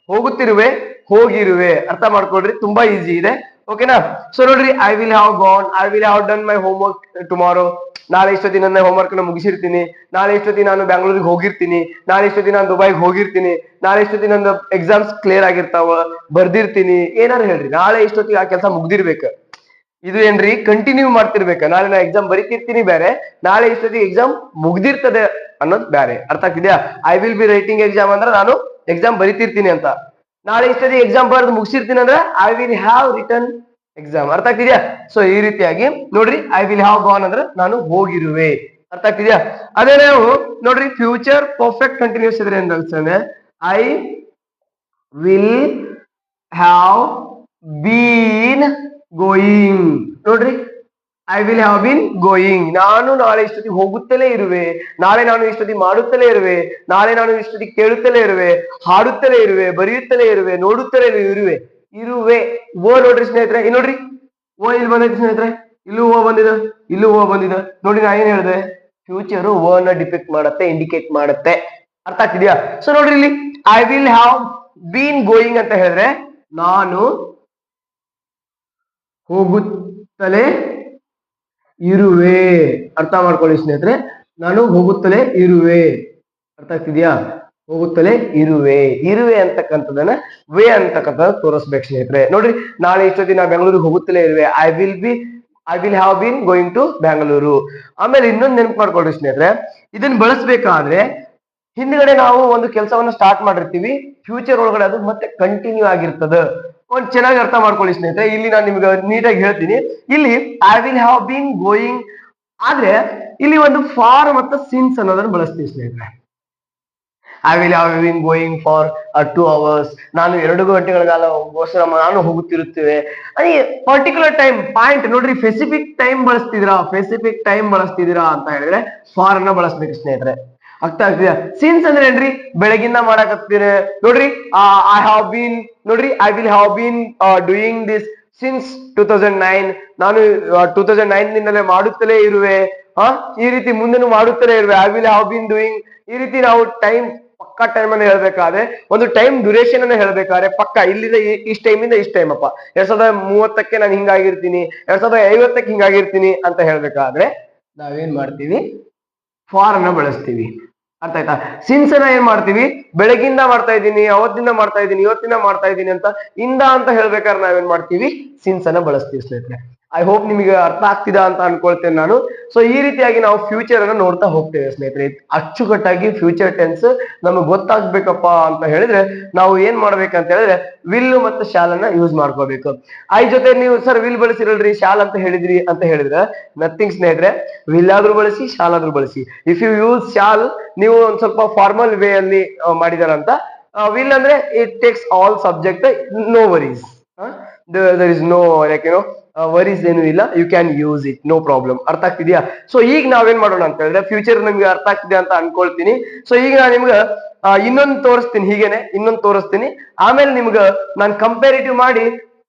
ಹೋಗುತ್ತಿರುವೆ ಹೋಗಿರುವೆ ಅರ್ಥ ಮಾಡ್ಕೊಳ್ರಿ ತುಂಬಾ ಈಸಿ ಇದೆ ಓಕೆನಾ ಸೊ ನೋಡ್ರಿ I will have gone I will have done my home work tomorrow ನಾಳೆ ಇಷ್ಟೊತ್ತಿಗೆ ನನ್ನ ಹೋಮ್ ವರ್ಕ್ ನ ಮುಗಿಸಿರ್ತೀನಿ ನಾಳೆ ಇಷ್ಟೊತ್ತಿಗೆ ನಾನು ಬೆಂಗಳೂರಿಗೆ ಹೋಗಿರ್ತೀನಿ ನಾಳೆ ಇಷ್ಟೊತ್ತಿಗೆ ನಾನು ದುಬೈಗೆ ಹೋಗಿರ್ತೀನಿ ನಾಳೆ ಇಷ್ಟೊತ್ತಿಗೆ ನನ್ನ ಎಕ್ಸಾಮ್ಸ್ ಕ್ಲಿಯರ್ ಆಗಿರ್ತಾವ ಬರ್ದಿರ್ತೀನಿ ಏನಾರು ಹೇಳ್ರಿ ನಾಳೆ ಇಷ್ಟೊತ್ತಿಗೆ ಆ ಕೆಲಸ ಮುಗ್ದಿರ್ಬೇಕು ಇದು ಏನ್ರಿ ಕಂಟಿನ್ಯೂ ಮಾಡ್ತಿರ್ಬೇಕ ನಾಳೆ ನಾ ಎಕ್ಸಾಮ್ ಬರೀತಿರ್ತೀನಿ ಬೇರೆ ನಾಳೆ ಇಷ್ಟೊತ್ತಿಗೆ ಎಕ್ಸಾಮ್ ಮುಗ್ದಿರ್ತದೆ ಅನ್ನೋದು ಬೇರೆ ಅರ್ಥ ಆಗ್ತಿದ್ಯಾ I will be writing exam ಅಂದ್ರೆ ನಾನು ಎಕ್ಸಾಮ್ ಬರೀತಿರ್ತೀನಿ ಅಂತ ನಾಳೆ ಇಷ್ಟೊತ್ತಿಗೆ ಎಕ್ಸಾಮ್ ಬರೆದು ಮುಗಿಸಿರ್ತೀನಿ ಅಂದ್ರೆ I will have return exam ಅರ್ಥ ಆಗ್ತಿದ್ಯಾ ಸೊ ಈ ರೀತಿಯಾಗಿ ನೋಡ್ರಿ ಐ ವಿಲ್ ಹ್ಯಾವ್ ಗಾನ್ ಅಂದ್ರೆ ನಾನು ಹೋಗಿರುವೆ ಅರ್ಥ ಆಗ್ತಿದ್ಯಾ ಅದೇ ನಾವು ನೋಡ್ರಿ ಫ್ಯೂಚರ್ ಪರ್ಫೆಕ್ಟ್ ಕಂಟಿನ್ಯೂಸ್ ಇದ್ರೆ ಅಂದ್ರೆ I will have been going ನೋಡ್ರಿ I will have been going, ನಾನು ನಾಳೆ ಇಷ್ಟೊತ್ತಿಗೆ ಹೋಗುತ್ತಲೇ ಇರುವೆ, ನಾಳೆ ನಾನು ಇಷ್ಟೊತ್ತಿಗೆ ಮಾಡುತ್ತಲೇ ಇರುವೆ, ನಾಳೆ ನಾನು ಇಷ್ಟೊತ್ತಿಗೆ ಕೇಳುತ್ತಲೇ ಇರುವೆ, ಹಾಡುತ್ತಲೇ ಇರುವೆ, ಬರೆಯುತ್ತಲೇ ಇರುವೆ, ನೋಡುತ್ತಲೇ ಇರುವೆ. ಇರುವೆ ಓ ನೋಡ್ರಿ ಸ್ನೇಹಿತರೆ, ಇಲ್ಲಿ ನೋಡ್ರಿ ಓ ಇಲ್ಲಿ ಬಂದೈತಿ ಸ್ನೇಹಿತರೆ, ಇಲ್ಲೂ ಓ ಬಂದಿದೆ, ಇಲ್ಲೂ ಓ ಬಂದಿದೆ. ನೋಡಿ ನಾ ಏನ್ ಹೇಳಿದೆ, ಫ್ಯೂಚರ್ ಓ ನ ಡಿಪೆಕ್ಟ್ ಮಾಡುತ್ತೆ, ಇಂಡಿಕೇಟ್ ಮಾಡುತ್ತೆ. ಅರ್ಥ ಆಗ್ತಿದ್ಯಾ? ಸೊ ನೋಡ್ರಿ ಇಲ್ಲಿ I will have been going ಅಂತ ಹೇಳಿದ್ರೆ ನಾನು ಹೋಗುತ್ತಲೇ ಇರುವೆ. ಅರ್ಥ ಮಾಡ್ಕೊಳ್ಳಿ ಸ್ನೇಹಿತರೆ, ನಾನು ಹೋಗುತ್ತಲೇ ಇರುವೆ. ಅರ್ಥ ಆಗ್ತಿದ್ಯಾ? ಹೋಗುತ್ತಲೇ ಇರುವೆ. ಇರುವೆ ಅಂತಕ್ಕಂಥದನ್ನ ವೇ ಅಂತಕ್ಕಂಥ ತೋರಿಸ್ಬೇಕು ಸ್ನೇಹಿತರೆ. ನೋಡ್ರಿ ನಾಳೆ ಇಷ್ಟೊತ್ತಿಗೆ ನಾ ಬೆಂಗಳೂರಿಗೆ ಹೋಗುತ್ತಲೇ ಇರುವೆ, I will have been going to Bangalore. ಆಮೇಲೆ ಇನ್ನೊಂದು ನೆನಪು ಮಾಡ್ಕೊಳ್ರಿ ಸ್ನೇಹಿತರೆ, ಇದನ್ನ ಬಳಸಬೇಕಾದ್ರೆ ಹಿಂದ್ಗಡೆ ನಾವು ಒಂದು ಕೆಲಸವನ್ನ ಸ್ಟಾರ್ಟ್ ಮಾಡಿರ್ತೀವಿ, ಫ್ಯೂಚರ್ ಒಳಗಡೆ ಅದು ಮತ್ತೆ ಕಂಟಿನ್ಯೂ ಆಗಿರ್ತದೆ. ಒಂದು ಚೆನ್ನಾಗಿ ಅರ್ಥ ಮಾಡ್ಕೊಳ್ಳಿ ಸ್ನೇಹಿತರೆ, ಇಲ್ಲಿ ನಾನು ನಿಮ್ಗೆ ನೀಟಾಗಿ ಹೇಳ್ತೀನಿ. ಇಲ್ಲಿ I will have been going ಆದ್ರೆ ಇಲ್ಲಿ ಒಂದು ಫಾರ್ ಮತ್ತು ಸಿನ್ಸ್ ಅನ್ನೋದನ್ನ ಬಳಸ್ತೀವಿ ಸ್ನೇಹಿತರೆ. I will have been going for 2 hours, ನಾನು 2 ಗಂಟೆಗಳ ಕಾಲಗೋಸ್ಕರ ನಾನು ಹೋಗುತ್ತಿರುತ್ತೇವೆ. ಪರ್ಟಿಕ್ಯುಲರ್ ಟೈಮ್ ಪಾಯಿಂಟ್ ನೋಡ್ರಿ, ಸ್ಪೆಸಿಫಿಕ್ ಟೈಮ್ ಬಳಸ್ತಿದ್ದೀರಾ ಅಂತ ಹೇಳಿದ್ರೆ ಫಾರ್ ಅನ್ನ ಬಳಸ್ಬೇಕು ಸ್ನೇಹಿತರೆ. ಅರ್ಥ ಆಗ್ತಿದೆ? ಸಿನ್ಸ್ ಅಂದ್ರೆ ಏನ್ರಿ, ಬೆಳಗಿಂದ ಮಾಡಕತ್ತೀರಿ ನೋಡ್ರಿ. ಐ ಹ್ಯಾವ್ ಬೀನ್ ನೋಡ್ರಿ, I will have been doing this since 2009, ನಾನು 2009 ನಿಂದಲೇ ಮಾಡುತ್ತಲೇ ಇರುವೆ. ಈ ರೀತಿ ಮುಂದೆನೂ ಮಾಡುತ್ತಲೇ ಇರುವೆ, I will have been doing. ಈ ರೀತಿ ನಾವು ಟೈಮ್ ಪಕ್ಕಾ ಟೈಮ್ ಅನ್ನ ಹೇಳ್ಬೇಕಾದ್ರೆ, ಒಂದು ಟೈಮ್ ಡ್ಯೂರೇಷನ್ ಅನ್ನ ಹೇಳ್ಬೇಕಾದ್ರೆ ಪಕ್ಕ ಇಲ್ಲಿಂದ ಇಷ್ಟ ಟೈಮಿಂದ ಇಷ್ಟ ಟೈಮ್ ಅಪ್ಪ 2030ಕ್ಕೆ ನಾನು ಹಿಂಗಾಗಿರ್ತೀನಿ, 2050ಕ್ಕೆ ಹಿಂಗಾಗಿರ್ತೀನಿ ಅಂತ ಹೇಳ್ಬೇಕಾದ್ರೆ ನಾವೇನ್ ಮಾಡ್ತೀವಿ, ಫಾರ್ ಅನ್ನ ಬಳಸ್ತೀವಿ. ಅರ್ಥ ಆಯ್ತಾ? ಸಿನ್ಸ್ ಅನ್ನ ಏನ್ ಮಾಡ್ತೀವಿ, ಬೆಳಗಿಂದ ಮಾಡ್ತಾ ಇದ್ದೀನಿ, ಅವತ್ತಿಂದ ಮಾಡ್ತಾ ಇದ್ದೀನಿ, ಇವತ್ತಿಂದ ಮಾಡ್ತಾ ಇದ್ದೀನಿ ಅಂತ ಇಂದ ಅಂತ ಹೇಳ್ಬೇಕಾದ್ರೆ ನಾವೇನ್ ಮಾಡ್ತೀವಿ, ಸಿನ್ಸ್ ಅನ್ನ ಬಳಸ್ತೀವಿ ಸ್ನೇಹಿತರೆ. ಐ ಹೋಪ್ ನಿಮಗೆ ಅರ್ಥ ಆಗ್ತಿದ ಅಂತ ಅನ್ಕೊಳ್ತೇನೆ ನಾನು. ಸೊ ಈ ರೀತಿಯಾಗಿ ನಾವು ಫ್ಯೂಚರ್ ಅನ್ನ ನೋಡ್ತಾ ಹೋಗ್ತೇವೆ ಸ್ನೇಹಿತರೆ. ಅಚ್ಚುಕಟ್ಟಾಗಿ ಫ್ಯೂಚರ್ ಟೆನ್ಸ್ ನಮಗೆ ಗೊತ್ತಾಗ್ಬೇಕಪ್ಪ ಅಂತ ಹೇಳಿದ್ರೆ ನಾವು ಏನ್ ಮಾಡ್ಬೇಕಂತ ಹೇಳಿದ್ರೆ ವಿಲ್ ಮತ್ತು ಶಾಲ್ ಅನ್ನ ಯೂಸ್ ಮಾಡ್ಕೋಬೇಕು. ಐ ಜೊತೆ ನೀವು ಸರ್ ವಿಲ್ ಬಳಸಿರಲ್ರಿ, ಶಾಲ್ ಅಂತ ಹೇಳಿದ್ರಿ ಅಂತ ಹೇಳಿದ್ರೆ ನಥಿಂಗ್ ಸ್ನೇಹಿತರೆ, ವಿಲ್ ಆದ್ರೂ ಬಳಸಿ, ಶಾಲ್ ಆದ್ರೂ ಬಳಸಿ. ಇಫ್ ಯು ಯೂಸ್ ಶಾಲ್, ನೀವು ಒಂದ್ ಸ್ವಲ್ಪ ಫಾರ್ಮಲ್ ವೇ ಅಲ್ಲಿ ಮಾಡಿದಾರಂತ. ವಿಲ್ ಅಂದ್ರೆ it takes all subject, no worries, there is no like worries ಏನು ಇಲ್ಲ, you can use it, no problem. ಅರ್ಥ ಆಗ್ತಿದ್ಯಾ? ಸೊ ಈಗ ನಾವೇನ್ ಮಾಡೋಣ ಅಂತ ಹೇಳಿದ್ರೆ, ಫ್ಯೂಚರ್ ನಿಮ್ಗೆ ಅರ್ಥ ಆಗ್ತಿದೆ ಅಂತ ಅನ್ಕೊಳ್ತೀನಿ. ಸೊ ಈಗ ನಾನು ನಿಮ್ಗೆ ಇನ್ನೊಂದು ತೋರಿಸ್ತೀನಿ, ಹೀಗೇನೆ ಇನ್ನೊಂದು ತೋರಿಸ್ತೀನಿ. ಆಮೇಲೆ ನಿಮ್ಗೆ ನಾನು ಕಂಪೇರಿಟಿವ್ ಮಾಡಿ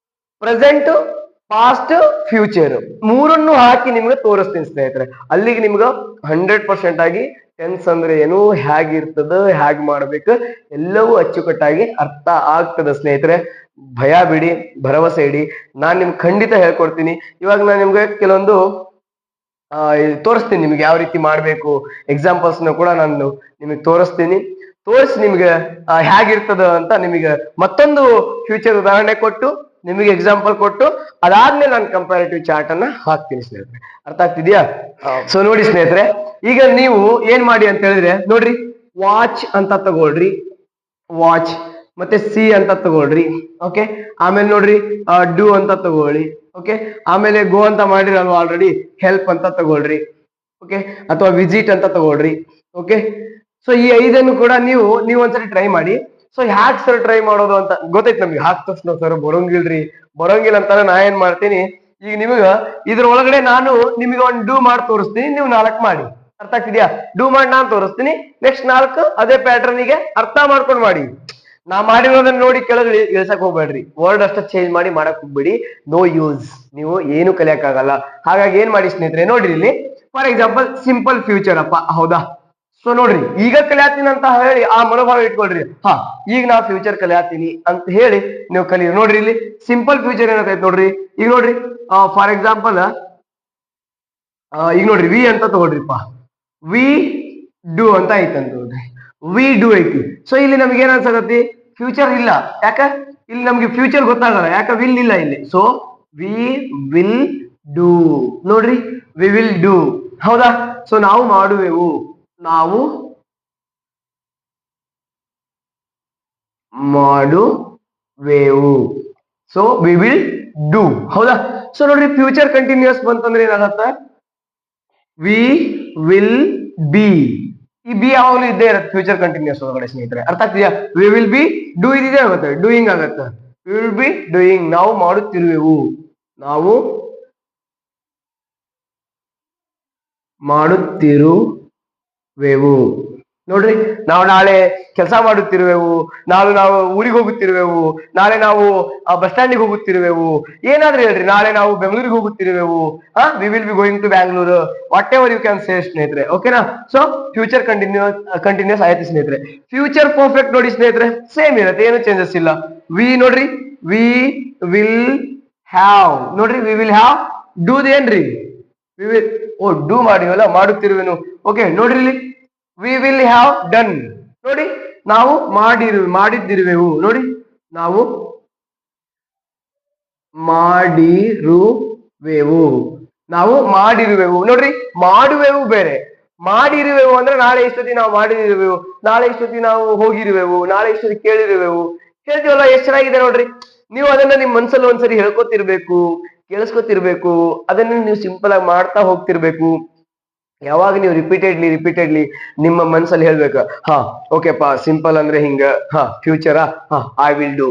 ಪ್ರೆಸೆಂಟ್, ಪಾಸ್ಟ್, ಫ್ಯೂಚರ್ ಮೂರನ್ನು ಹಾಕಿ ನಿಮ್ಗೆ ತೋರಿಸ್ತೀನಿ ಸ್ನೇಹಿತರೆ. ಅಲ್ಲಿಗೆ ನಿಮ್ಗೆ 100% ಆಗಿ ಟೆನ್ಸ್ ಅಂದ್ರೆ ಏನು, ಹೇಗಿರ್ತದ, ಹೇಗ್ ಮಾಡ್ಬೇಕು ಎಲ್ಲವೂ ಅಚ್ಚುಕಟ್ಟಾಗಿ ಅರ್ಥ ಆಗ್ತದ ಸ್ನೇಹಿತರೆ. ಭಯ ಬಿಡಿ, ಭರವಸೆ ಇಡಿ, ನಾನ್ ನಿಮ್ಗೆ ಖಂಡಿತ ಹೇಳ್ಕೊಡ್ತೀನಿ. ಇವಾಗ ನಾನು ನಿಮ್ಗೆ ಕೆಲವೊಂದು ತೋರಿಸ್ತೀನಿ ನಿಮ್ಗೆ ಯಾವ ರೀತಿ ಮಾಡ್ಬೇಕು. ಎಕ್ಸಾಂಪಲ್ಸ್ ನ ಕೂಡ ನಾನು ನಿಮಗೆ ತೋರಿಸ್ತೀನಿ. ತೋರಿಸಿ ನಿಮ್ಗೆ ಹೇಗಿರ್ತದ ಅಂತ ನಿಮಗೆ ಮತ್ತೊಂದು ಫ್ಯೂಚರ್ ಉದಾಹರಣೆ ಕೊಟ್ಟು ನಿಮಗೆ ಎಕ್ಸಾಂಪಲ್ ಕೊಟ್ಟು ಅದಾದ್ಮೇಲೆ ನಾನು ಕಂಪ್ಯಾರಿಟಿವ್ ಚಾರ್ಟ್ ಅನ್ನ ಹಾಕ್ತೀನಿ ಸ್ನೇಹಿತರೆ. ಅರ್ಥ ಆಗ್ತಿದ್ಯಾ? ಸೊ ನೋಡಿ ಸ್ನೇಹಿತರೆ, ಈಗ ನೀವು ಏನ್ ಮಾಡಿ ಅಂತ ಹೇಳಿದ್ರೆ ನೋಡ್ರಿ, ವಾಚ್ ಅಂತ ತಗೊಳ್ರಿ, ವಾಚ್ ಮತ್ತೆ ಸಿ ಅಂತ ತಗೊಳ್ರಿ. ಓಕೆ, ಆಮೇಲೆ ನೋಡ್ರಿ ಡೂ ಅಂತ ತಗೊಳ್ಳಿ. ಓಕೆ, ಆಮೇಲೆ ಗೋ ಅಂತ ಮಾಡಿರಲ್ವ ಆಲ್ರೆಡಿ, ಹೆಲ್ಪ್ ಅಂತ ತಗೊಳ್ರಿ. ಓಕೆ, ಅಥವಾ ವಿಸಿಟ್ ಅಂತ ತಗೊಳ್ರಿ. ಓಕೆ, ಸೊ ಈ 5 ಕೂಡ ನೀವು ಒಂದ್ಸರಿ ಟ್ರೈ ಮಾಡಿ. ಸೊ ಹ್ಯಾಕ್ ಸರ್ ಟ್ರೈ ಮಾಡೋದು ಅಂತ ಗೊತ್ತೈತಿ ನಮ್ಗೆ. ಹಾಕ್ ತಕ್ಷಣ ಸರ್ ಬರೋಂಗಿಲ್ಲ ಅಂತಾನೆ ನಾ ಏನ್ ಮಾಡ್ತೀನಿ, ಈಗ ನಿಮಗ ಇದ್ರ ಒಳಗಡೆ ನಾನು ನಿಮಗೆ ಒಂದು ಡೂ ಮಾಡಿ ತೋರಿಸ್ತೀನಿ, ನೀವು 4 ಮಾಡಿ. ಅರ್ಥ ಆಗ್ತಿದ್ಯಾ? ಡೂ ಮಾಡಿ ನಾನು ತೋರಿಸ್ತೀನಿ, ನೆಕ್ಸ್ಟ್ 4 ಅದೇ ಪ್ಯಾಟರ್ನಿಗೆ ಅರ್ಥ ಮಾಡ್ಕೊಂಡು ಮಾಡಿ. ನಾ ಮಾಡಿರೋದನ್ನ ನೋಡಿ ಕೆಳಗೆ ಇಳಿಸಕ್ ಹೋಗ್ಬೇಡ್ರಿ, ವರ್ಡ್ ಅಷ್ಟ ಚೇಂಜ್ ಮಾಡಿ ಮಾಡಕ್ ಹೋಗ್ಬೇಡಿ, ನೋ ಯೂಸ್, ನೀವು ಏನು ಕಲಿಯಕ್ಕಾಗಲ್ಲ. ಹಾಗಾಗಿ ಏನ್ ಮಾಡಿ ಸ್ನೇಹಿತರೆ, ನೋಡ್ರಿ ಇಲ್ಲಿ ಫಾರ್ ಎಕ್ಸಾಂಪಲ್ ಸಿಂಪಲ್ ಫ್ಯೂಚರ್ ಅಪ್ಪ, ಹೌದಾ? ಸೊ ನೋಡ್ರಿ, ಈಗ ಕಲಿಯಾತೀನಿ ಅಂತ ಹೇಳಿ ಆ ಮನೋಭಾವ ಇಟ್ಕೊಳ್ರಿ. ಈಗ ನಾ ಫ್ಯೂಚರ್ ಕಲಿಯಾತೀನಿ ಅಂತ ಹೇಳಿ ನೀವು ಕಲಿಯಿರಿ. ನೋಡ್ರಿ ಇಲ್ಲಿ ಸಿಂಪಲ್ ಫ್ಯೂಚರ್ ಏನಂತೈತೆ ನೋಡ್ರಿ. ಈಗ ನೋಡ್ರಿ ಫಾರ್ ಎಕ್ಸಾಂಪಲ್ ಈಗ ನೋಡ್ರಿ ವಿ ಅಂತ ತಗೊಳ್ರಿಪ್ಪ, ವಿ ಡೂ ಅಂತ ಐತಂತ ನೋಡ್ರಿ, ವಿ ಡೂ ಐತಿ. ಸೊ ಇಲ್ಲಿ ನಮ್ಗೆ ಏನ್ ಅನ್ಸಕತ್ತಿ, ಫ್ಯೂಚರ್ ಇಲ್ಲ. ಯಾಕ ಇಲ್ಲಿ ನಮ್ಗೆ ಫ್ಯೂಚರ್ ಗೊತ್ತಾಗಲ್ಲ, ಯಾಕ ವಿಲ್ ಇಲ್ಲ ಇಲ್ಲಿ. ಸೊ ವಿ ವಿಲ್ ಡೂ, ನೋಡ್ರಿ ವಿ ವಿಲ್ ಡೂ, ಹೌದಾ? ಸೊ ನಾವು ಮಾಡುವೆವು, ನಾವು ಮಾಡುವೆವು. ಸೊ ವಿ ವಿಲ್ ಡೂ, ಹೌದಾ? ಸೊ ನೋಡ್ರಿ ಫ್ಯೂಚರ್ ಕಂಟಿನ್ಯೂಸ್ ಬಂತಂದ್ರೆ ಏನಾಗತ್ತ, ವಿ ವಿಲ್ ಬಿ. ಈ ಬಿ ಯಾವಾಗಲೂ ಇದ್ದೇ ಇರುತ್ತೆ ಫ್ಯೂಚರ್ ಕಂಟಿನ್ಯೂಸ್ ಒಳಗಡೆ ಸ್ನೇಹಿತರೆ. ಅರ್ಥ ಆಗ್ತಿದ್ಯಾ? ವಿ ವಿಲ್ ಬಿ ಡೂ ಇದಿದೆ ಆಗುತ್ತೆ, ಡೂಯಿಂಗ್ ಆಗತ್ತೆ. ವಿ ವಿಲ್ ಬಿ ಡೂಯಿಂಗ್, ನಾವು ಮಾಡುತ್ತಿರುವೆವು, ನಾವು ಮಾಡುತ್ತಿರುವೆವು. ನೋಡ್ರಿ, ನಾವು ನಾಳೆ ಕೆಲಸ ಮಾಡುತ್ತಿರುವೆವು, ನಾವು ಊರಿಗೆ ಹೋಗುತ್ತಿರುವೆವು, ನಾಳೆ ನಾವು ಬಸ್ ಸ್ಟ್ಯಾಂಡಿಗೆ ಹೋಗುತ್ತಿರುವೆವು, ಏನಾದ್ರೂ ಹೇಳ್ರಿ, ನಾಳೆ ನಾವು ಬೆಂಗಳೂರಿಗೆ ಹೋಗುತ್ತಿರುವೆವು, we will be going to Bangalore, whatever you can say ಸ್ನೇಹಿತರೆ. ಓಕೆನಾ? ಸೊ ಫ್ಯೂಚರ್ ಕಂಟಿನ್ಯೂಸ್ ಆಯ್ತು ಸ್ನೇಹಿತರೆ. ಫ್ಯೂಚರ್ ಪರ್ಫೆಕ್ಟ್ ನೋಡಿ ಸ್ನೇಹಿತರೆ, ಸೇಮ್ ಇರುತ್ತೆ, ಏನು ಚೇಂಜಸ್ ಇಲ್ಲ. ವಿ ನೋಡ್ರಿ, ವಿ ವಿಲ್ ಹ್ಯಾವ್, ನೋಡ್ರಿ ವಿ ವಿಲ್ ಹ್ಯಾವ್ ಡೂದೇನ್ರಿ, ವಿ ವಿಲ್, ಓ ಡೂ ಮಾಡಿವಲ್ಲ, ಮಾಡುತ್ತಿರುವೆನು. ಓಕೆ ನೋಡ್ರಿ ಇಲ್ಲಿ, ವಿ ವಿಲ್ ಹ್ಯಾವ್ ಡನ್. ನೋಡಿ, ನಾವು ಮಾಡಿದ್ದಿರುವೆವು. ನೋಡಿ, ನಾವು ಮಾಡಿರುವೆವು, ನಾವು ಮಾಡಿರುವೆವು. ನೋಡ್ರಿ, ಮಾಡುವೆವು ಬೇರೆ, ಮಾಡಿರುವೆವು ಅಂದ್ರೆ ನಾಳೆ ಇಷ್ಟೊತ್ತಿ ನಾವು ಮಾಡಿರುವೆವು, ನಾಳೆ ಇಷ್ಟೊತ್ತಿ ನಾವು ಹೋಗಿರುವೆವು, ನಾಳೆ ಇಷ್ಟೊತ್ತಿ ಕೇಳಿರುವೆವು, ಹೇಳ್ತೀವಲ್ಲ, ಎಷ್ಟು ಚೆನ್ನಾಗಿದೆ ನೋಡ್ರಿ. ನೀವು ಅದನ್ನ ನಿಮ್ ಮನ್ಸಲ್ಲಿ ಒಂದ್ಸರಿ ಹೇಳ್ಕೊತಿರ್ಬೇಕು, ಕೇಳಿಸ್ಕೊತಿರ್ಬೇಕು, ಅದನ್ನ ನೀವು ಸಿಂಪಲ್ ಆಗಿ ಮಾಡ್ತಾ ಹೋಗ್ತಿರ್ಬೇಕು. ಯಾವಾಗ ನೀವು ರಿಪೀಟೆಡ್ಲಿ ನಿಮ್ಮ ಮನ್ಸಲ್ಲಿ ಹೇಳ್ಬೇಕು, ಓಕೆಪ್ಪ, ಸಿಂಪಲ್ ಅಂದ್ರೆ ಹಿಂಗ, ಫ್ಯೂಚರಾ, I will do,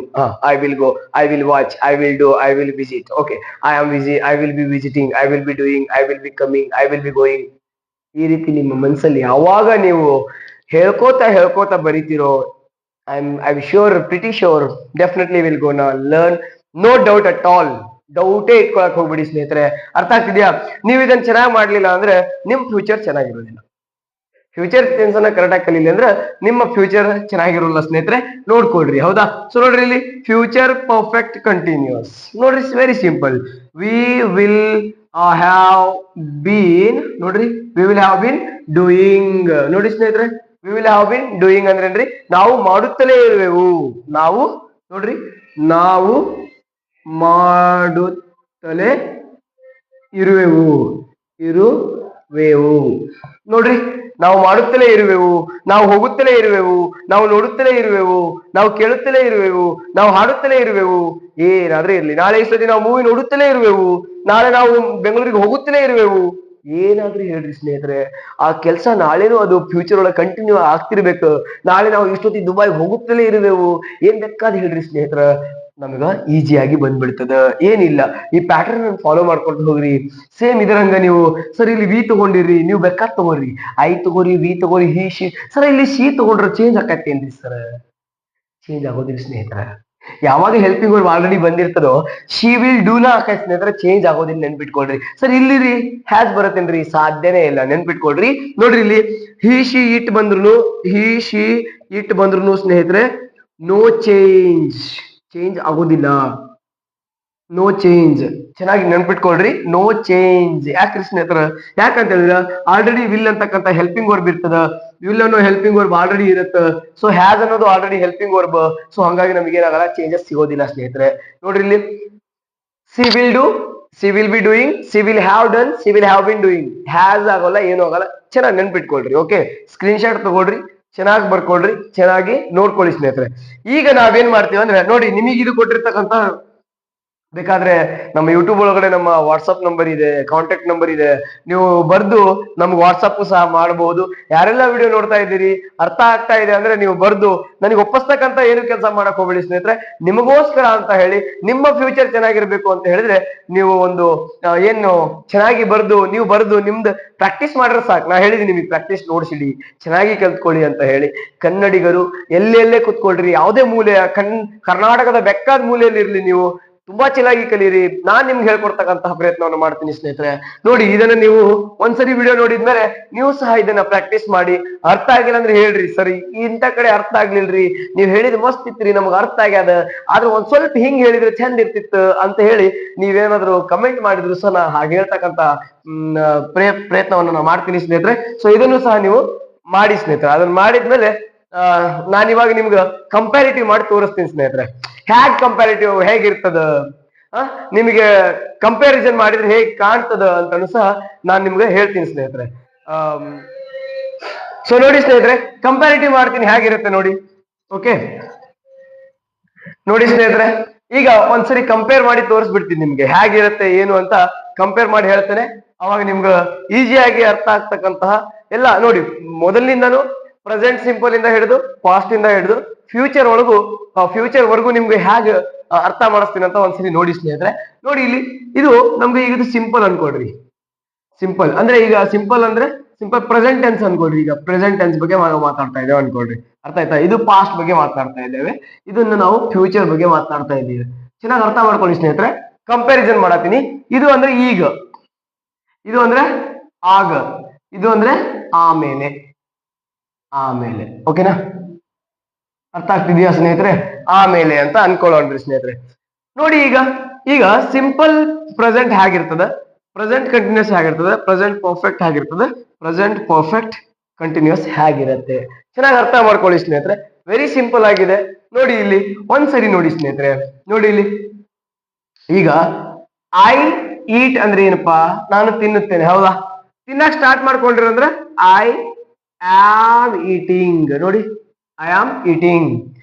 I will go, I will watch, I will do, I will visit, okay, I will be visiting, I will be doing, I will be coming, I will be going. ಈ ರೀತಿ ನಿಮ್ಮ ಮನಸ್ಸಲ್ಲಿ ಯಾವಾಗ ನೀವು ಹೇಳ್ಕೋತಾ ಬರೀತಿರೋ, I sure, pretty sure, definitely will gonna learn, no doubt at all. ಡೌಟೇ ಇಟ್ಕೊಳಕ್ ಹೋಗ್ಬಿಡಿ ಸ್ನೇಹಿತರೆ. ಅರ್ಥ ಆಗ್ತಿದ್ಯಾ? ನೀವು ಇದನ್ನ ಚೆನ್ನಾಗಿ ಮಾಡ್ಲಿಲ್ಲ ಅಂದ್ರೆ ನಿಮ್ ಫ್ಯೂಚರ್ ಚೆನ್ನಾಗಿರೋದಿಲ್ಲ. ಫ್ಯೂಚರ್ ಥಿಂಗ್ಸ್ ಅನ್ನ ಕರೆಕ್ಟ್ ಆಗಿ ಕಲೀಲಿ ಅಂದ್ರೆ ನಿಮ್ಮ ಫ್ಯೂಚರ್ ಚೆನ್ನಾಗಿರೋಲ್ಲ ಸ್ನೇಹಿತರೆ, ನೋಡ್ಕೊಳ್ರಿ. ಹೌದಾ? ಸೊ ನೋಡ್ರಿ, ಇಲ್ಲಿ ಫ್ಯೂಚರ್ ಪರ್ಫೆಕ್ಟ್ ಕಂಟಿನ್ಯೂಸ್. ನೋಡ್ರಿ, very simple. We will have been, ನೋಡ್ರಿ, we will have been doing. ನೋಡಿ ಸ್ನೇಹಿತರೆ, we will have been doing ಅಂದ್ರೇನ್ರಿ, ನಾವು ಮಾಡುತ್ತಲೇ ಇರುವೆವು. ನಾವು ನೋಡ್ರಿ, ನಾವು ಮಾಡುತ್ತಲೇ ಇರುವೆವು. ನೋಡ್ರಿ, ನಾವು ಮಾಡುತ್ತಲೇ ಇರುವೆವು, ನಾವು ಹೋಗುತ್ತಲೇ ಇರುವೆವು, ನಾವು ನೋಡುತ್ತಲೇ ಇರುವೆವು, ನಾವು ಕೇಳುತ್ತಲೇ ಇರುವೆವು, ನಾವು ಹಾಡುತ್ತಲೇ ಇರುವೆವು, ಏನಾದ್ರೂ ಇರ್ಲಿ. ನಾಳೆ ಇಷ್ಟೊತ್ತಿ ನಾವು ಮೂವಿ ನೋಡುತ್ತಲೇ ಇರುವೆವು, ನಾಳೆ ನಾವು ಬೆಂಗಳೂರಿಗೆ ಹೋಗುತ್ತಲೇ ಇರುವೆವು, ಏನಾದ್ರೂ ಹೇಳ್ರಿ ಸ್ನೇಹಿತರೆ. ಆ ಕೆಲಸ ನಾಳೆನೂ ಅದು ಫ್ಯೂಚರ್ ಒಳಗೆ ಕಂಟಿನ್ಯೂ ಆಗ್ತಿರ್ಬೇಕು. ನಾಳೆ ನಾವು ಇಷ್ಟೊತ್ತಿ ದುಬೈ ಹೋಗುತ್ತಲೇ ಇರುವೆವು, ಏನ್ ಬೇಕಾದ್ ಹೇಳ್ರಿ ಸ್ನೇಹಿತರ, ನಮಗ ಈಸಿಯಾಗಿ ಬಂದ್ಬಿಡ್ತದ. ಏನಿಲ್ಲ, ಈ ಪ್ಯಾಟರ್ನ್ ಫಾಲೋ ಮಾಡ್ಕೊಂಡು ಹೋಗ್ರಿ. ಸೇಮ್ ಇದರಂಗ ನೀವು ಸರ್ ಇಲ್ಲಿ ವಿ ತಗೊಂಡಿರಿ, ನೀವು ಬೇಕಾದ್ ತಗೋರಿ, ಐ ತಗೋರಿ, ವಿ ತಗೋರಿ, ಹಿ ಶಿ. ಸರ್ ಇಲ್ಲಿ ಶಿ ತಗೊಂಡ್ರೆ ಚೇಂಜ್ ಆಕತ್ತೇನ್ರಿ ಸರ್? ಚೇಂಜ್ ಆಗೋದಿಲ್ಲ ಸ್ನೇಹಿತರ. ಯಾವಾಗ ಹೆಲ್ಪಿಂಗ್ ವರ್ಬ್ ಆಲ್ರೆಡಿ ಬಂದಿರ್ತದೋ, ಶಿ ವಿಲ್ ಡೂ ನ ಆಕೈತಿ ಸ್ನೇಹಿತರ, ಚೇಂಜ್ ಆಗೋದಿಲ್ಲ, ನೆನ್ಪಿಟ್ಕೊಳ್ರಿ. Sir ಇಲ್ಲಿರಿ has ಬರತ್ತೇನ್ರಿ? ಸಾಧ್ಯನೇ ಇಲ್ಲ, ನೆನ್ಪಿಟ್ಕೊಳ್ರಿ. ನೋಡ್ರಿ, ಇಲ್ಲಿ ಹಿ ಶಿ ಇಟ್ ಬಂದ್ರು ಸ್ನೇಹಿತರೆ, ನೋ ಚೇಂಜ್, ಚೇಂಜ್ ಆಗೋದಿಲ್ಲ. ನೋ ಚೇಂಜ್, ಚೆನ್ನಾಗಿ ನೆನ್ಪಿಟ್ಕೊಳ್ರಿ, ನೋ ಚೇಂಜ್. ಯಾಕ್ರಿ ಸ್ನೇಹಿತರ? ಯಾಕಂತ ಹೇಳಿದ್ರ ಆಲ್ರೆಡಿ ವಿಲ್ ಅಂತಕ್ಕಂಥ ಹೆಲ್ಪಿಂಗ್ ವರ್ಬ್ ಇರ್ತದ, ವಿಲ್ ಅನ್ನೋ ಹೆಲ್ಪಿಂಗ್ ವರ್ಬ್ ಆಲ್ರೆಡಿ ಇರುತ್ತೆ. ಸೊ ಹ್ಯಾಸ್ ಅನ್ನೋದು ಆಲ್ರೆಡಿ ಹೆಲ್ಪಿಂಗ್ ವರ್ಬ್. ಸೊ ಹಂಗಾಗಿ ನಮ್ಗೆ ಏನಾಗಲ್ಲ, ಚೇಂಜಸ್ ಸಿಗೋದಿಲ್ಲ ಸ್ನೇಹಿತರೆ. ನೋಡ್ರಿ, ಇಲ್ಲಿ C will do, C will be doing, C will have done, C will have been doing. Has ಆಗೋಲ್ಲ, ಏನು ಆಗಲ್ಲ. ಚೆನ್ನಾಗಿ ನೆನ್ಪಿಟ್ಕೊಳ್ರಿ. ಓಕೆ, ಸ್ಕ್ರೀನ್ ಶಾಟ್ ತಗೊಳ್ರಿ, ಚೆನ್ನಾಗಿ ಬರ್ಕೊಳ್ರಿ, ಚೆನ್ನಾಗಿ ನೋಡ್ಕೊಳ್ಳಿ ಸ್ನೇಹಿತರೆ. ಈಗ ನಾವೇನ್ ಮಾಡ್ತೀವಿ ಅಂದ್ರೆ, ನೋಡಿ, ನಿಮಗೆ ಇದು ಕೊಟ್ಟಿರ್ತಕ್ಕಂಥ, ಬೇಕಾದ್ರೆ ನಮ್ಮ ಯೂಟ್ಯೂಬ್ ಒಳಗಡೆ ನಮ್ಮ ವಾಟ್ಸಪ್ ನಂಬರ್ ಇದೆ, ಕಾಂಟ್ಯಾಕ್ಟ್ ನಂಬರ್ ಇದೆ, ನೀವು ಬರ್ದು ನಮ್ಗೆ ವಾಟ್ಸಪ್ ಸಹ ಮಾಡಬಹುದು. ಯಾರೆಲ್ಲ ವಿಡಿಯೋ ನೋಡ್ತಾ ಇದ್ದೀರಿ, ಅರ್ಥ ಆಗ್ತಾ ಇದೆ ಅಂದ್ರೆ ನೀವು ಬರ್ದು ನನಗೆ ಒಪ್ಪಿಸ್ತಕ್ಕಂತ ಏನು ಕೆಲಸ ಮಾಡಕ್ ಹೋಗ್ಬೇಡಿ ಸ್ನೇಹಿತರೆ. ನಿಮಗೋಸ್ಕರ ಅಂತ ಹೇಳಿ, ನಿಮ್ಮ ಫ್ಯೂಚರ್ ಚೆನ್ನಾಗಿರ್ಬೇಕು ಅಂತ ಹೇಳಿದ್ರೆ ನೀವು ಒಂದು ಏನು ಚೆನ್ನಾಗಿ ನೀವು ಬರ್ದು ನಿಮ್ದು ಪ್ರಾಕ್ಟೀಸ್ ಮಾಡ್ರೆ ಸಾಕು. ನಾ ಹೇಳಿದೀನಿ ನಿಮಗೆ, ಪ್ರಾಕ್ಟೀಸ್ ನೋಡ್ಸಿಡಿ, ಚೆನ್ನಾಗಿ ಕಲ್ತ್ಕೊಳ್ಳಿ ಅಂತ ಹೇಳಿ. ಕನ್ನಡಿಗರು ಎಲ್ಲೆಲ್ಲೇ ಕುತ್ಕೊಳ್ರಿ, ಯಾವುದೇ ಮೂಲೆ, ಕರ್ನಾಟಕದ ಬೆಕ್ಕಾದ ಮೂಲೆಯಲ್ಲಿ ಇರ್ಲಿ, ನೀವು ತುಂಬಾ ಚೆನ್ನಾಗಿ ಕಲೀರಿ. ನಾನ್ ನಿಮ್ಗೆ ಹೇಳ್ಕೊಡ್ತಕ್ಕಂತಹ ಪ್ರಯತ್ನವನ್ನು ಮಾಡ್ತೀನಿ ಸ್ನೇಹಿತರೆ. ನೋಡಿ, ಇದನ್ನ ನೀವು ಒಂದ್ಸರಿ ವಿಡಿಯೋ ನೋಡಿದ್ಮೇಲೆ ನೀವು ಸಹ ಇದನ್ನ ಪ್ರಾಕ್ಟೀಸ್ ಮಾಡಿ. ಅರ್ಥ ಆಗಿಲ್ಲ ಅಂದ್ರೆ ಹೇಳ್ರಿ, ಸರಿ ಇಂಥ ಕಡೆ ಅರ್ಥ ಆಗ್ಲಿಲ್ರಿ, ನೀವ್ ಹೇಳಿದ್ ಮಸ್ತ್ ಇತ್ರಿ, ನಮ್ಗೆ ಅರ್ಥ ಆಗ್ಯದ, ಆದ್ರೆ ಒಂದ್ ಸ್ವಲ್ಪ ಹಿಂಗ್ ಹೇಳಿದ್ರೆ ಚಂದ ಇರ್ತಿತ್ತು ಅಂತ ಹೇಳಿ ನೀವೇನಾದ್ರು ಕಮೆಂಟ್ ಮಾಡಿದ್ರು ಸಹ ನಾ ಹಾಗೆ ಹೇಳ್ತಕ್ಕಂತ ಪ್ರಯತ್ನವನ್ನು ನಾ ಮಾಡ್ತೀನಿ ಸ್ನೇಹಿತರೆ. ಸೊ ಇದನ್ನು ಸಹ ನೀವು ಮಾಡಿ ಸ್ನೇಹಿತರೆ. ಅದನ್ನ ಮಾಡಿದ್ಮೇಲೆ ನಾನು ಇವಾಗ ನಿಮ್ಗೆ ಕಂಪ್ಯಾರಿಟಿವ್ ಮಾಡಿ ತೋರಿಸ್ತೀನಿ ಸ್ನೇಹಿತರೆ. ಹ್ಯಾಗ್ ಕಂಪ್ಯಾರಿಟಿವ್ ಹೇಗಿರ್ತದ, ನಿಮಗೆ ಕಂಪ್ಯಾರಿಸನ್ ಮಾಡಿದ್ರೆ ಹೇಗ್ ಕಾಣ್ತದ ಅಂತಾನು ಸಹ ನಾನ್ ನಿಮ್ಗೆ ಹೇಳ್ತೀನಿ ಸ್ನೇಹಿತರೆ. ಸೊ ನೋಡಿ ಸ್ನೇಹಿತರೆ, ಕಂಪ್ಯಾರಿಟಿವ್ ಮಾಡ್ತೀನಿ, ಹೇಗಿರುತ್ತೆ ನೋಡಿ. ಓಕೆ, ನೋಡಿ ಸ್ನೇಹಿತರೆ, ಈಗ ಒಂದ್ಸರಿ ಕಂಪೇರ್ ಮಾಡಿ ತೋರಿಸ್ಬಿಡ್ತೀನಿ ನಿಮ್ಗೆ ಹೇಗಿರುತ್ತೆ ಏನು ಅಂತ. ಕಂಪೇರ್ ಮಾಡಿ ಹೇಳ್ತೇನೆ, ಅವಾಗ ನಿಮ್ಗೆ ಈಸಿಯಾಗಿ ಅರ್ಥ ಆಗ್ತಕ್ಕಂತಹ ಎಲ್ಲ ನೋಡಿ. ಮೊದಲಿನಿಂದನು ಪ್ರೆಸೆಂಟ್ ಸಿಂಪಲ್ ಇಂದ ಹಿಡಿದು ಪಾಸ್ಟ್ ಇಂದ ಹಿಡಿದು ಫ್ಯೂಚರ್ ವರ್ಗು ನಿಮ್ಗೆ ಹೇಗೆ ಅರ್ಥ ಮಾಡಿಸ್ತೀನಿ ಅಂತ ಒಂದ್ಸರಿ ನೋಡಿ ಸ್ನೇಹಿತರೆ. ನೋಡಿ, ಇಲ್ಲಿ ಇದು ನಮ್ಗೆ ಈಗ ಇದು ಸಿಂಪಲ್ ಅನ್ಕೊಡ್ರಿ. ಸಿಂಪಲ್ ಅಂದ್ರೆ ಈಗ ಸಿಂಪಲ್ ಅಂದ್ರೆ ಸಿಂಪಲ್ ಪ್ರೆಸೆಂಟ್ ಟೆನ್ಸ್ ಅನ್ಕೊಳ್ರಿ. ಈಗ ಪ್ರೆಸೆಂಟ್ ಟೆನ್ಸ್ ಬಗ್ಗೆ ಮಾತಾಡ್ತಾ ಇದ್ದೇವೆ ಅನ್ಕೊಳ್ರಿ. ಅರ್ಥ ಆಯ್ತಾ? ಇದು ಪಾಸ್ಟ್ ಬಗ್ಗೆ ಮಾತಾಡ್ತಾ ಇದ್ದೇವೆ, ಇದನ್ನು ನಾವು ಫ್ಯೂಚರ್ ಬಗ್ಗೆ ಮಾತನಾಡ್ತಾ ಇದ್ದೀವಿ. ಚೆನ್ನಾಗಿ ಅರ್ಥ ಮಾಡ್ಕೊಳ್ಳಿ ಸ್ನೇಹಿತರೆ. ಕಂಪ್ಯಾರಿಸನ್ ಮಾಡತ್ತೀನಿ. ಇದು ಅಂದ್ರೆ ಈಗ, ಇದು ಅಂದ್ರೆ ಆಗ, ಇದು ಅಂದ್ರೆ ಆಮೇಲೆ. ಆಮೇಲೆ ಓಕೆನಾ? ಅರ್ಥ ಆಗ್ತಿದ್ಯಾ ಸ್ನೇಹಿತರೆ? ಆಮೇಲೆ ಅಂತ ಅನ್ಕೊಳ್ಳೋಣ್ರಿ ಸ್ನೇಹಿತರೆ. ನೋಡಿ ಈಗ ಈಗ ಸಿಂಪಲ್ ಪ್ರೆಸೆಂಟ್ ಹೇಗಿರ್ತದೆ, ಪ್ರೆಸೆಂಟ್ ಕಂಟಿನ್ಯೂಸ್ ಹೇಗಿರ್ತದೆ, ಪ್ರೆಸೆಂಟ್ ಪರ್ಫೆಕ್ಟ್ ಹೇಗಿರ್ತದೆ, ಪ್ರೆಸೆಂಟ್ ಪರ್ಫೆಕ್ಟ್ ಕಂಟಿನ್ಯೂಸ್ ಹೇಗಿರುತ್ತೆ. ಚೆನ್ನಾಗಿ ಅರ್ಥ ಮಾಡ್ಕೊಳ್ಳಿ ಸ್ನೇಹಿತರೆ. ವೆರಿ ಸಿಂಪಲ್ ಆಗಿದೆ. ನೋಡಿ ಇಲ್ಲಿ ಒಂದ್ಸರಿ ನೋಡಿ ಸ್ನೇಹಿತರೆ, ನೋಡಿ ಇಲ್ಲಿ ಈಗ ಐ ಈಟ್ ಅಂದ್ರೆ ಏನಪ್ಪಾ? ನಾನು ತಿನ್ನುತ್ತೇನೆ, ಹೌದಾ? ತಿನ್ನಕ್ ಸ್ಟಾರ್ಟ್ ಮಾಡ್ಕೊಂಡ್ರಿ ಅಂದ್ರೆ ಐ ಆಮ್ ಈಟಿಂಗ್. ನೋಡಿ, ಐ ಆಮ್ ಈಟಿಂಗ್.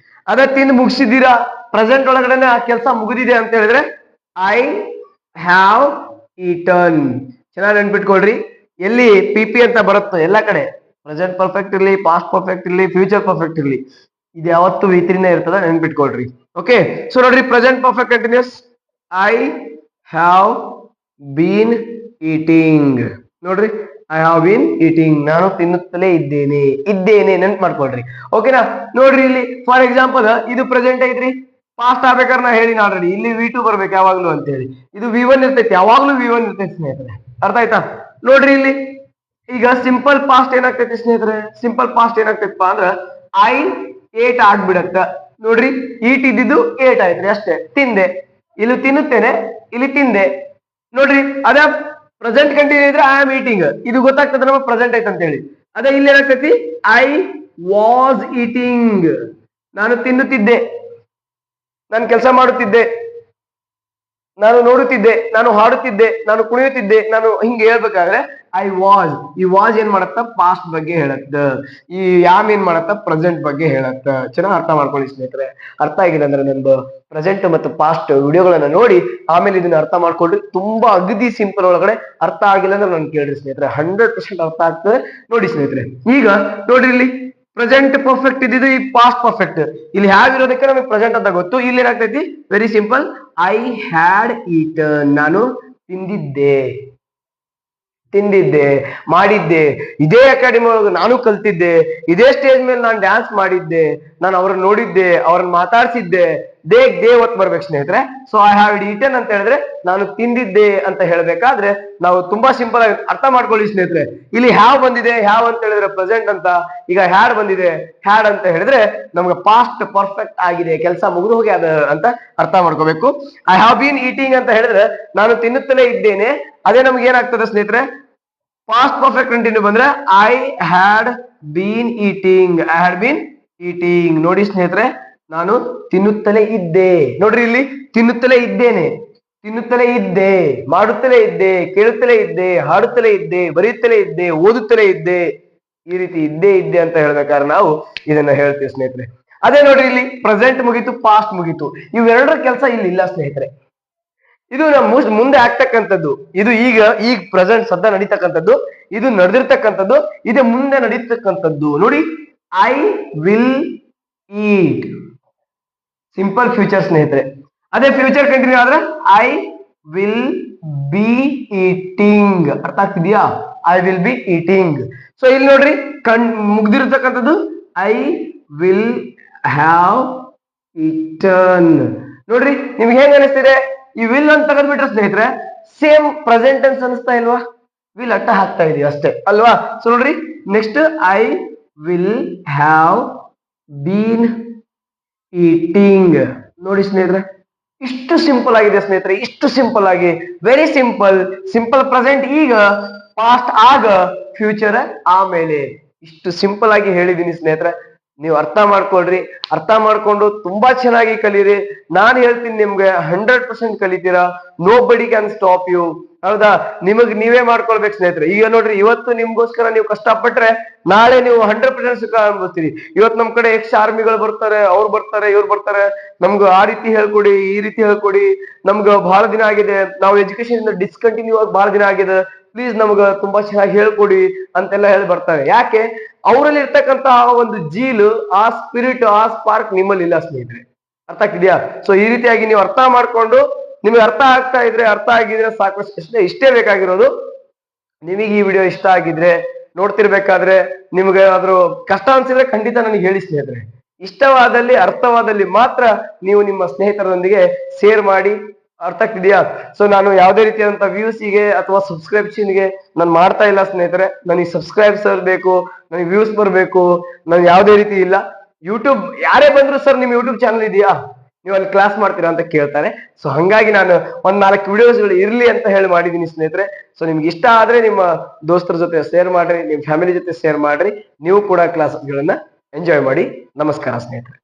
ಅದ ತಿಂದು ಮುಗಿಸಿದ್ದೀರಾ, ಪ್ರೆಸೆಂಟ್ ಒಳಗಡೆ ಆ ಕೆಲಸ ಮುಗಿದಿದೆ ಅಂತ ಹೇಳಿದ್ರೆ ಐ ಹ್ಯಾವ್ ಈಟನ್. ಚೆನ್ನಾಗಿ ನೆನ್ಪಿಟ್ಕೊಳ್ರಿ. ಎಲ್ಲಿ ಪಿ ಪಿ ಅಂತ ಬರುತ್ತೋ ಎಲ್ಲ ಕಡೆ ಪ್ರೆಸೆಂಟ್ ಪರ್ಫೆಕ್ಟ್ ಇರ್ಲಿ, ಪಾಸ್ಟ್ ಪರ್ಫೆಕ್ಟ್ ಇರ್ಲಿ, ಫ್ಯೂಚರ್ ಪರ್ಫೆಕ್ಟ್ ಇರ್ಲಿ, ಇದು ಯಾವತ್ತು ವಿ3ನೇ ಇರ್ತದ, ನೆನ್ಪಿಟ್ಕೊಳ್ರಿ. ಓಕೆ, ಸೊ ನೋಡ್ರಿ present perfect continuous I have been eating. ನೋಡ್ರಿ, ಐ ಹ್ಯಾವ್ ಬೀನ್ ಈಟಿಂಗ್, ನಾನು ತಿನ್ನುತ್ತಲೇ ಇದ್ದೇನೆ. ಇದ್ದೇನೆ ನೆನ್ಪು ಮಾಡ್ಕೊಳ್ರಿ. ಓಕೆನಾ? ನೋಡ್ರಿ ಇಲ್ಲಿ ಫಾರ್ ಎಕ್ಸಾಂಪಲ್ ಇದು ಪ್ರೆಸೆಂಟ್ ಐತ್ರಿ, ಪಾಸ್ಟ್ ಆಗ್ಬೇಕಾದ್ರೆ ನಾ ಹೇಳಿ ಆಲ್ರೆಡಿ ಇಲ್ಲಿ ವಿ2 ಬರ್ಬೇಕು ಯಾವಾಗ್ಲೂ ಅಂತ ಹೇಳಿ. ಇದು ವಿ1 ಇರ್ತೈತಿ, ಯಾವಾಗ್ಲೂ ವಿ1 ಇರ್ತೈತಿ ಸ್ನೇಹಿತರೆ. ಅರ್ಥ ಆಯ್ತಾ? ನೋಡ್ರಿ ಇಲ್ಲಿ ಈಗ ಸಿಂಪಲ್ ಪಾಸ್ಟ್ ಏನಾಗ್ತೈತಿ ಸ್ನೇಹಿತರೆ? ಸಿಂಪಲ್ ಪಾಸ್ಟ್ ಏನಾಗ್ತೈತಪ್ಪ ಅಂದ್ರ ಐ ಏಟ್ ಆಗ್ಬಿಡತ್ತ. ನೋಡ್ರಿ, ಈಟ್ ಇದ್ದಿದ್ದು ಏಟ್ ಆಯ್ತ್ರಿ ಅಷ್ಟೇ, ತಿಂದೆ. ಇಲ್ಲಿ ತಿನ್ನುತ್ತೇನೆ, ಇಲ್ಲಿ ತಿಂದೆ. ನೋಡ್ರಿ, ಅದ ಪ್ರೆಸೆಂಟ್ ಕಂಟಿನ್ಯೂ ಇದ್ರೆ ಐ ಆಮ್ ಈಟಿಂಗ್, ಇದು ಗೊತ್ತಾಗ್ತದೆ ನಮಗೆ ಪ್ರೆಸೆಂಟ್ ಐತೆ ಅಂತ ಹೇಳಿ. ಅದೇ ಇಲ್ಲಿ ಏನಾಗ್ತೈತಿ ಐ ವಾಸ್ ಈಟಿಂಗ್, ನಾನು ತಿನ್ನುತ್ತಿದ್ದೆ, ನಾನು ಕೆಲಸ ಮಾಡುತ್ತಿದ್ದೆ, ನಾನು ನೋಡುತ್ತಿದ್ದೆ, ನಾನು ಹಾಡುತ್ತಿದ್ದೆ, ನಾನು ಕುಣಿಯುತ್ತಿದ್ದೆ, ನಾನು ಹಿಂಗೆ ಹೇಳ್ಬೇಕಾದ್ರೆ ಐ ವಾಸ್. ಈ ವಾಸ್ ಏನ್ ಮಾಡತ್ತ? ಪಾಸ್ಟ್ ಬಗ್ಗೆ ಹೇಳತ್ತ. ಈ ಯಾಮ್ ಏನ್ ಮಾಡತ್ತ? ಪ್ರೆಸೆಂಟ್ ಬಗ್ಗೆ ಹೇಳತ್ತ. ಚೆನ್ನಾಗಿ ಅರ್ಥ ಮಾಡ್ಕೊಳ್ಳಿ ಸ್ನೇಹಿತರೆ. ಅರ್ಥ ಆಗಿಲ್ಲ ಅಂದ್ರೆ ನಂದು ಪ್ರೆಸೆಂಟ್ ಮತ್ತು ಪಾಸ್ಟ್ ವಿಡಿಯೋಗಳನ್ನ ನೋಡಿ ಆಮೇಲೆ ಇದನ್ನ ಅರ್ಥ ಮಾಡ್ಕೊಳ್ರಿ. ತುಂಬಾ ಅಗದಿ ಸಿಂಪಲ್ ಒಳಗಡೆ. ಅರ್ಥ ಆಗಿಲ್ಲ ಅಂದ್ರೆ ನನ್ ಕೇಳ್ರಿ ಸ್ನೇಹಿತರೆ, 100% ಅರ್ಥ ಆಗ್ತದೆ. ನೋಡಿ ಸ್ನೇಹಿತರೆ, ಈಗ ನೋಡ್ರಿ ಇಲ್ಲಿ ಪ್ರೆಸೆಂಟ್ ಪರ್ಫೆಕ್ಟ್ ಇದ್ದಿದ್ದು ಈ ಪಾಸ್ಟ್ ಪರ್ಫೆಕ್ಟ್. ಇಲ್ಲಿ ಹೇಗಿರೋದಕ್ಕೆ ನಮಗೆ ಪ್ರೆಸೆಂಟ್ ಅಂತ ಗೊತ್ತು. ಇಲ್ಲಿ ಏನಾಗ್ತೈತಿ? Very simple, I had eaten, ನಾನು ತಿಂದಿದ್ದೆ, ತಿಂದಿದ್ದೆ, ಮಾಡಿದ್ದೆ. ಇದೇ ಅಕಾಡೆಮಿ ಒಳಗೆ ನಾನು ಕಲ್ತಿದ್ದೆ, ಇದೇ ಸ್ಟೇಜ್ ಮೇಲೆ ನಾನು ಡ್ಯಾನ್ಸ್ ಮಾಡಿದ್ದೆ, ನಾನು ಅವ್ರನ್ನ ನೋಡಿದ್ದೆ, ಅವ್ರನ್ನ ಮಾತಾಡ್ಸಿದ್ದೆ. ದೇ ಒತ್ತು ಬರ್ಬೇಕು ಸ್ನೇಹಿತರೆ. ಸೊ ಐ ಹ್ಯಾವ್ ಈಟನ್ ಅಂತ ಹೇಳಿದ್ರೆ ನಾನು ತಿಂದಿದ್ದೆ ಅಂತ ಹೇಳ್ಬೇಕಾದ್ರೆ ನಾವು ತುಂಬಾ ಸಿಂಪಲ್ ಆಗಿ ಅರ್ಥ ಮಾಡ್ಕೊಳ್ಳಿ ಸ್ನೇಹಿತರೆ. ಇಲ್ಲಿ ಹ್ಯಾವ್ ಬಂದಿದೆ, ಹ್ಯಾವ್ ಅಂತ ಹೇಳಿದ್ರೆ ಪ್ರೆಸೆಂಟ್ ಅಂತ. ಈಗ ಹ್ಯಾಡ್ ಬಂದಿದೆ, ಹ್ಯಾಡ್ ಅಂತ ಹೇಳಿದ್ರೆ ನಮ್ಗೆ ಪಾಸ್ಟ್ ಪರ್ಫೆಕ್ಟ್ ಆಗಿದೆ, ಕೆಲಸ ಮುಗಿದು ಹೋಗಿ ಅದ ಅಂತ ಅರ್ಥ ಮಾಡ್ಕೋಬೇಕು. ಐ ಹ್ಯಾವ್ ಬೀನ್ ಈಟಿಂಗ್ ಅಂತ ಹೇಳಿದ್ರೆ ನಾನು ತಿನ್ನುತ್ತಲೇ ಇದ್ದೇನೆ. ಅದೇ ನಮ್ಗೆ ಏನಾಗ್ತದೆ ಸ್ನೇಹಿತರೆ? ಪಾಸ್ಟ್ ಪರ್ಫೆಕ್ಟ್ ಕಂಟಿನ್ಯೂ ಬಂದ್ರೆ I had been eating, I had been eating. ನೋಡಿ ಸ್ನೇಹಿತರೆ, ನಾನು ತಿನ್ನುತ್ತಲೇ ಇದ್ದೆ. ನೋಡ್ರಿ ಇಲ್ಲಿ ತಿನ್ನುತ್ತಲೇ ಇದ್ದೇನೆ, ತಿನ್ನುತ್ತಲೇ ಇದ್ದೆ, ಮಾಡುತ್ತಲೇ ಇದ್ದೆ, ಕೇಳುತ್ತಲೇ ಇದ್ದೆ, ಹಾಡುತ್ತಲೇ ಇದ್ದೆ, ಬರೆಯುತ್ತಲೇ ಇದ್ದೆ, ಓದುತ್ತಲೇ ಇದ್ದೆ. ಈ ರೀತಿ ಇದ್ದೆ ಅಂತ ಹೇಳ್ಬೇಕಾದ್ರೆ ನಾವು ಇದನ್ನ ಹೇಳ್ತೀವಿ ಸ್ನೇಹಿತರೆ. ಅದೇ ನೋಡ್ರಿ ಇಲ್ಲಿ ಪ್ರೆಸೆಂಟ್ ಮುಗೀತು, ಪಾಸ್ಟ್ ಮುಗೀತು. ಇವೆರಡರ ಕೆಲಸ ಇಲ್ಲಿ ಇಲ್ಲ ಸ್ನೇಹಿತರೆ. ಇದು ನಮ್ಮ ಮುಂದೆ ಆಗ್ತಕ್ಕಂಥದ್ದು, ಇದು ಈಗ ಪ್ರೆಸೆಂಟ್ ಸದ್ಯ ನಡೀತಕ್ಕಂಥದ್ದು, ಇದು ನಡೆದಿರ್ತಕ್ಕಂಥದ್ದು, ಇದೆ ಮುಂದೆ ನಡೀತಕ್ಕಂಥದ್ದು. ನೋಡಿ, I will heat, simple future ಸ್ನೇಹಿತರೆ. ಅದೇ ಫ್ಯೂಚರ್ ಕಂಟಿನ್ಯೂ ಆದ್ರೆ ಐ ವಿಲ್ ಬಿ ಈಟಿಂಗ್. ಅರ್ಥ ಆಗ್ತಿದ್ಯಾ? I will be eating. So ಇಲ್ಲಿ ನೋಡ್ರಿ ಮುಗ್ದಿರ್ತಕ್ಕಂಥದ್ದು ಐ ವಿಲ್ ಹ್ಯಾವ್ ಈಟನ್. ನೋಡ್ರಿ, ನಿಮ್ಗೆ ಹೆಂಗ್ ಅನಿಸ್ತಿದೆ? ಈ ವಿಲ್ ಅಂತ ತೆಗೆದ್ಬಿಟ್ರೆ ಸ್ನೇಹಿತರೆ ಸೇಮ್ ಪ್ರೆಸೆಂಟ್ ಟೆನ್ಸ್ ಅನಿಸ್ತಾ ಇಲ್ವಾ? ವಿಲ್ ಅಟ್ಟ ಹಾಕ್ತಾ ಇದೀವಿ ಅಷ್ಟೇ ಅಲ್ವಾ? ಸೊ ನೋಡ್ರಿ, next I will have been eating. ನೋಡಿ ಸ್ನೇಹಿತರೆ, ಇಷ್ಟು ಸಿಂಪಲ್ ಆಗಿದೆ ಸ್ನೇಹಿತರೆ, ಇಷ್ಟು ಸಿಂಪಲ್ ಆಗಿ, ವೆರಿ ಸಿಂಪಲ್. ಸಿಂಪಲ್ ಪ್ರೆಸೆಂಟ್ ಈಗ, ಪಾಸ್ಟ್ ಆಗ, ಫ್ಯೂಚರ್ ಆಮೇಲೆ. ಇಷ್ಟು ಸಿಂಪಲ್ ಆಗಿ ಹೇಳಿದೀನಿ ಸ್ನೇಹಿತರೆ. ನೀವು ಅರ್ಥ ಮಾಡ್ಕೊಳ್ರಿ. ಅರ್ಥ ಮಾಡ್ಕೊಂಡು ತುಂಬಾ ಚೆನ್ನಾಗಿ ಕಲೀರಿ. ನಾನು ಹೇಳ್ತೀನಿ ನಿಮ್ಗೆ 100% ಕಲಿತೀರಾ. ನೋ ಬಡಿ ಕ್ಯಾನ್ ಸ್ಟಾಪ್ ಯು. ಹೌದಾ? ನಿಮಗ್ ನೀವೇ ಮಾಡ್ಕೊಳ್ಬೇಕು ಸ್ನೇಹಿತರೆ. ಈಗ ನೋಡ್ರಿ, ಇವತ್ತು ನಿಮ್ಗೋಸ್ಕರ ನೀವು ಕಷ್ಟಪಟ್ರೆ ನಾಳೆ ನೀವು 100% ಸುಖ ಅನ್ಭವಿಸ್ತೀರಿ. ಇವತ್ತು ನಮ್ ಕಡೆ ಎಕ್ಸ್ ಆರ್ಮಿಗಳು ಬರ್ತಾರೆ, ಅವ್ರು ಬರ್ತಾರೆ, ಇವ್ರು ಬರ್ತಾರೆ, ನಮ್ಗೆ ಆ ರೀತಿ ಹೇಳ್ಕೊಡಿ, ಈ ರೀತಿ ಹೇಳ್ಕೊಡಿ, ನಮ್ಗೆ ಬಹಳ ದಿನ ಆಗಿದೆ, ನಾವು ಎಜುಕೇಶನ್ ಡಿಸ್ಕಂಟಿನ್ಯೂ ಆಗಿ ಬಹಳ ದಿನ ಆಗಿದೆ, ಪ್ಲೀಸ್ ನಮ್ಗೆ ತುಂಬಾ ಚೆನ್ನಾಗಿ ಹೇಳ್ಕೊಡಿ ಅಂತೆಲ್ಲ ಹೇಳಿ ಬರ್ತಾರೆ. ಯಾಕೆ? ಅವರಲ್ಲಿ ಇರ್ತಕ್ಕಂತ ಒಂದು ಜೀಲು, ಆ ಸ್ಪಿರಿಟ್, ಆ ಸ್ಪಾರ್ಕ್ ನಿಮ್ಮಲ್ಲಿ ಇಲ್ಲ ಸ್ನೇಹಿತರೆ. ಅರ್ಥ ಆಗ್ತಿದ್ಯಾ? ಸೊ ಈ ರೀತಿಯಾಗಿ ನೀವು ಅರ್ಥ ಮಾಡ್ಕೊಂಡು, ನಿಮಗೆ ಅರ್ಥ ಆಗ್ತಾ ಇದ್ರೆ, ಅರ್ಥ ಆಗಿದ್ರೆ ಸಾಕು, ಇಷ್ಟೇ ಬೇಕಾಗಿರೋದು. ನಿಮಗೆ ಈ ವಿಡಿಯೋ ಇಷ್ಟ ಆಗಿದ್ರೆ, ನೋಡ್ತಿರ್ಬೇಕಾದ್ರೆ ನಿಮ್ಗೆ ಏನಾದ್ರು ಕಷ್ಟ ಅನ್ಸಿದ್ರೆ ಖಂಡಿತ ನನಗೆ ಹೇಳಿ ಸ್ನೇಹಿತರೆ. ಇಷ್ಟವಾದಲ್ಲಿ ಅರ್ಥವಾದಲ್ಲಿ ಮಾತ್ರ ನೀವು ನಿಮ್ಮ ಸ್ನೇಹಿತರೊಂದಿಗೆ ಶೇರ್ ಮಾಡಿ. ಅರ್ಥ ಆಗ್ತಿದೆಯಾ? ಸೊ ನಾನು ಯಾವುದೇ ರೀತಿಯಾದಂತಹ ವ್ಯೂಸ್ಗೆ ಅಥವಾ ಸಬ್ಸ್ಕ್ರಿಪ್ಷನ್ಗೆ ನಾನು ಮಾಡ್ತಾ ಇಲ್ಲ ಸ್ನೇಹಿತರೆ. ನನಗೆ ಸಬ್ಸ್ಕ್ರೈಬ್ಸರ್ ಬೇಕು, ನನಗೆ ವ್ಯೂಸ್ ಬರಬೇಕು, ನಾನು ಯಾವುದೇ ರೀತಿ ಇಲ್ಲ. ಯೂಟ್ಯೂಬ್ ಯಾರೇ ಬಂದ್ರು ಸರ್ ನಿಮ್ ಯೂಟ್ಯೂಬ್ ಚಾನಲ್ ಇದೆಯಾ, ನೀವು ಅಲ್ಲಿ ಕ್ಲಾಸ್ ಮಾಡ್ತೀರಾ ಅಂತ ಕೇಳ್ತಾರೆ. ಸೊ ಹಂಗಾಗಿ ನಾನು ಒಂದ್ 4 ವಿಡಿಯೋಸ್ಗಳು ಇರ್ಲಿ ಅಂತ ಹೇಳಿ ಮಾಡಿದೀನಿ ಸ್ನೇಹಿತರೆ. ಸೊ ನಿಮ್ಗೆ ಇಷ್ಟ ಆದ್ರೆ ನಿಮ್ಮ ದೋಸ್ತರ ಜೊತೆ ಶೇರ್ ಮಾಡ್ರಿ, ನಿಮ್ ಫ್ಯಾಮಿಲಿ ಜೊತೆ ಶೇರ್ ಮಾಡ್ರಿ. ನೀವು ಕೂಡ ಕ್ಲಾಸ್ಗಳನ್ನ ಎಂಜಾಯ್ ಮಾಡಿ. ನಮಸ್ಕಾರ ಸ್ನೇಹಿತರೆ.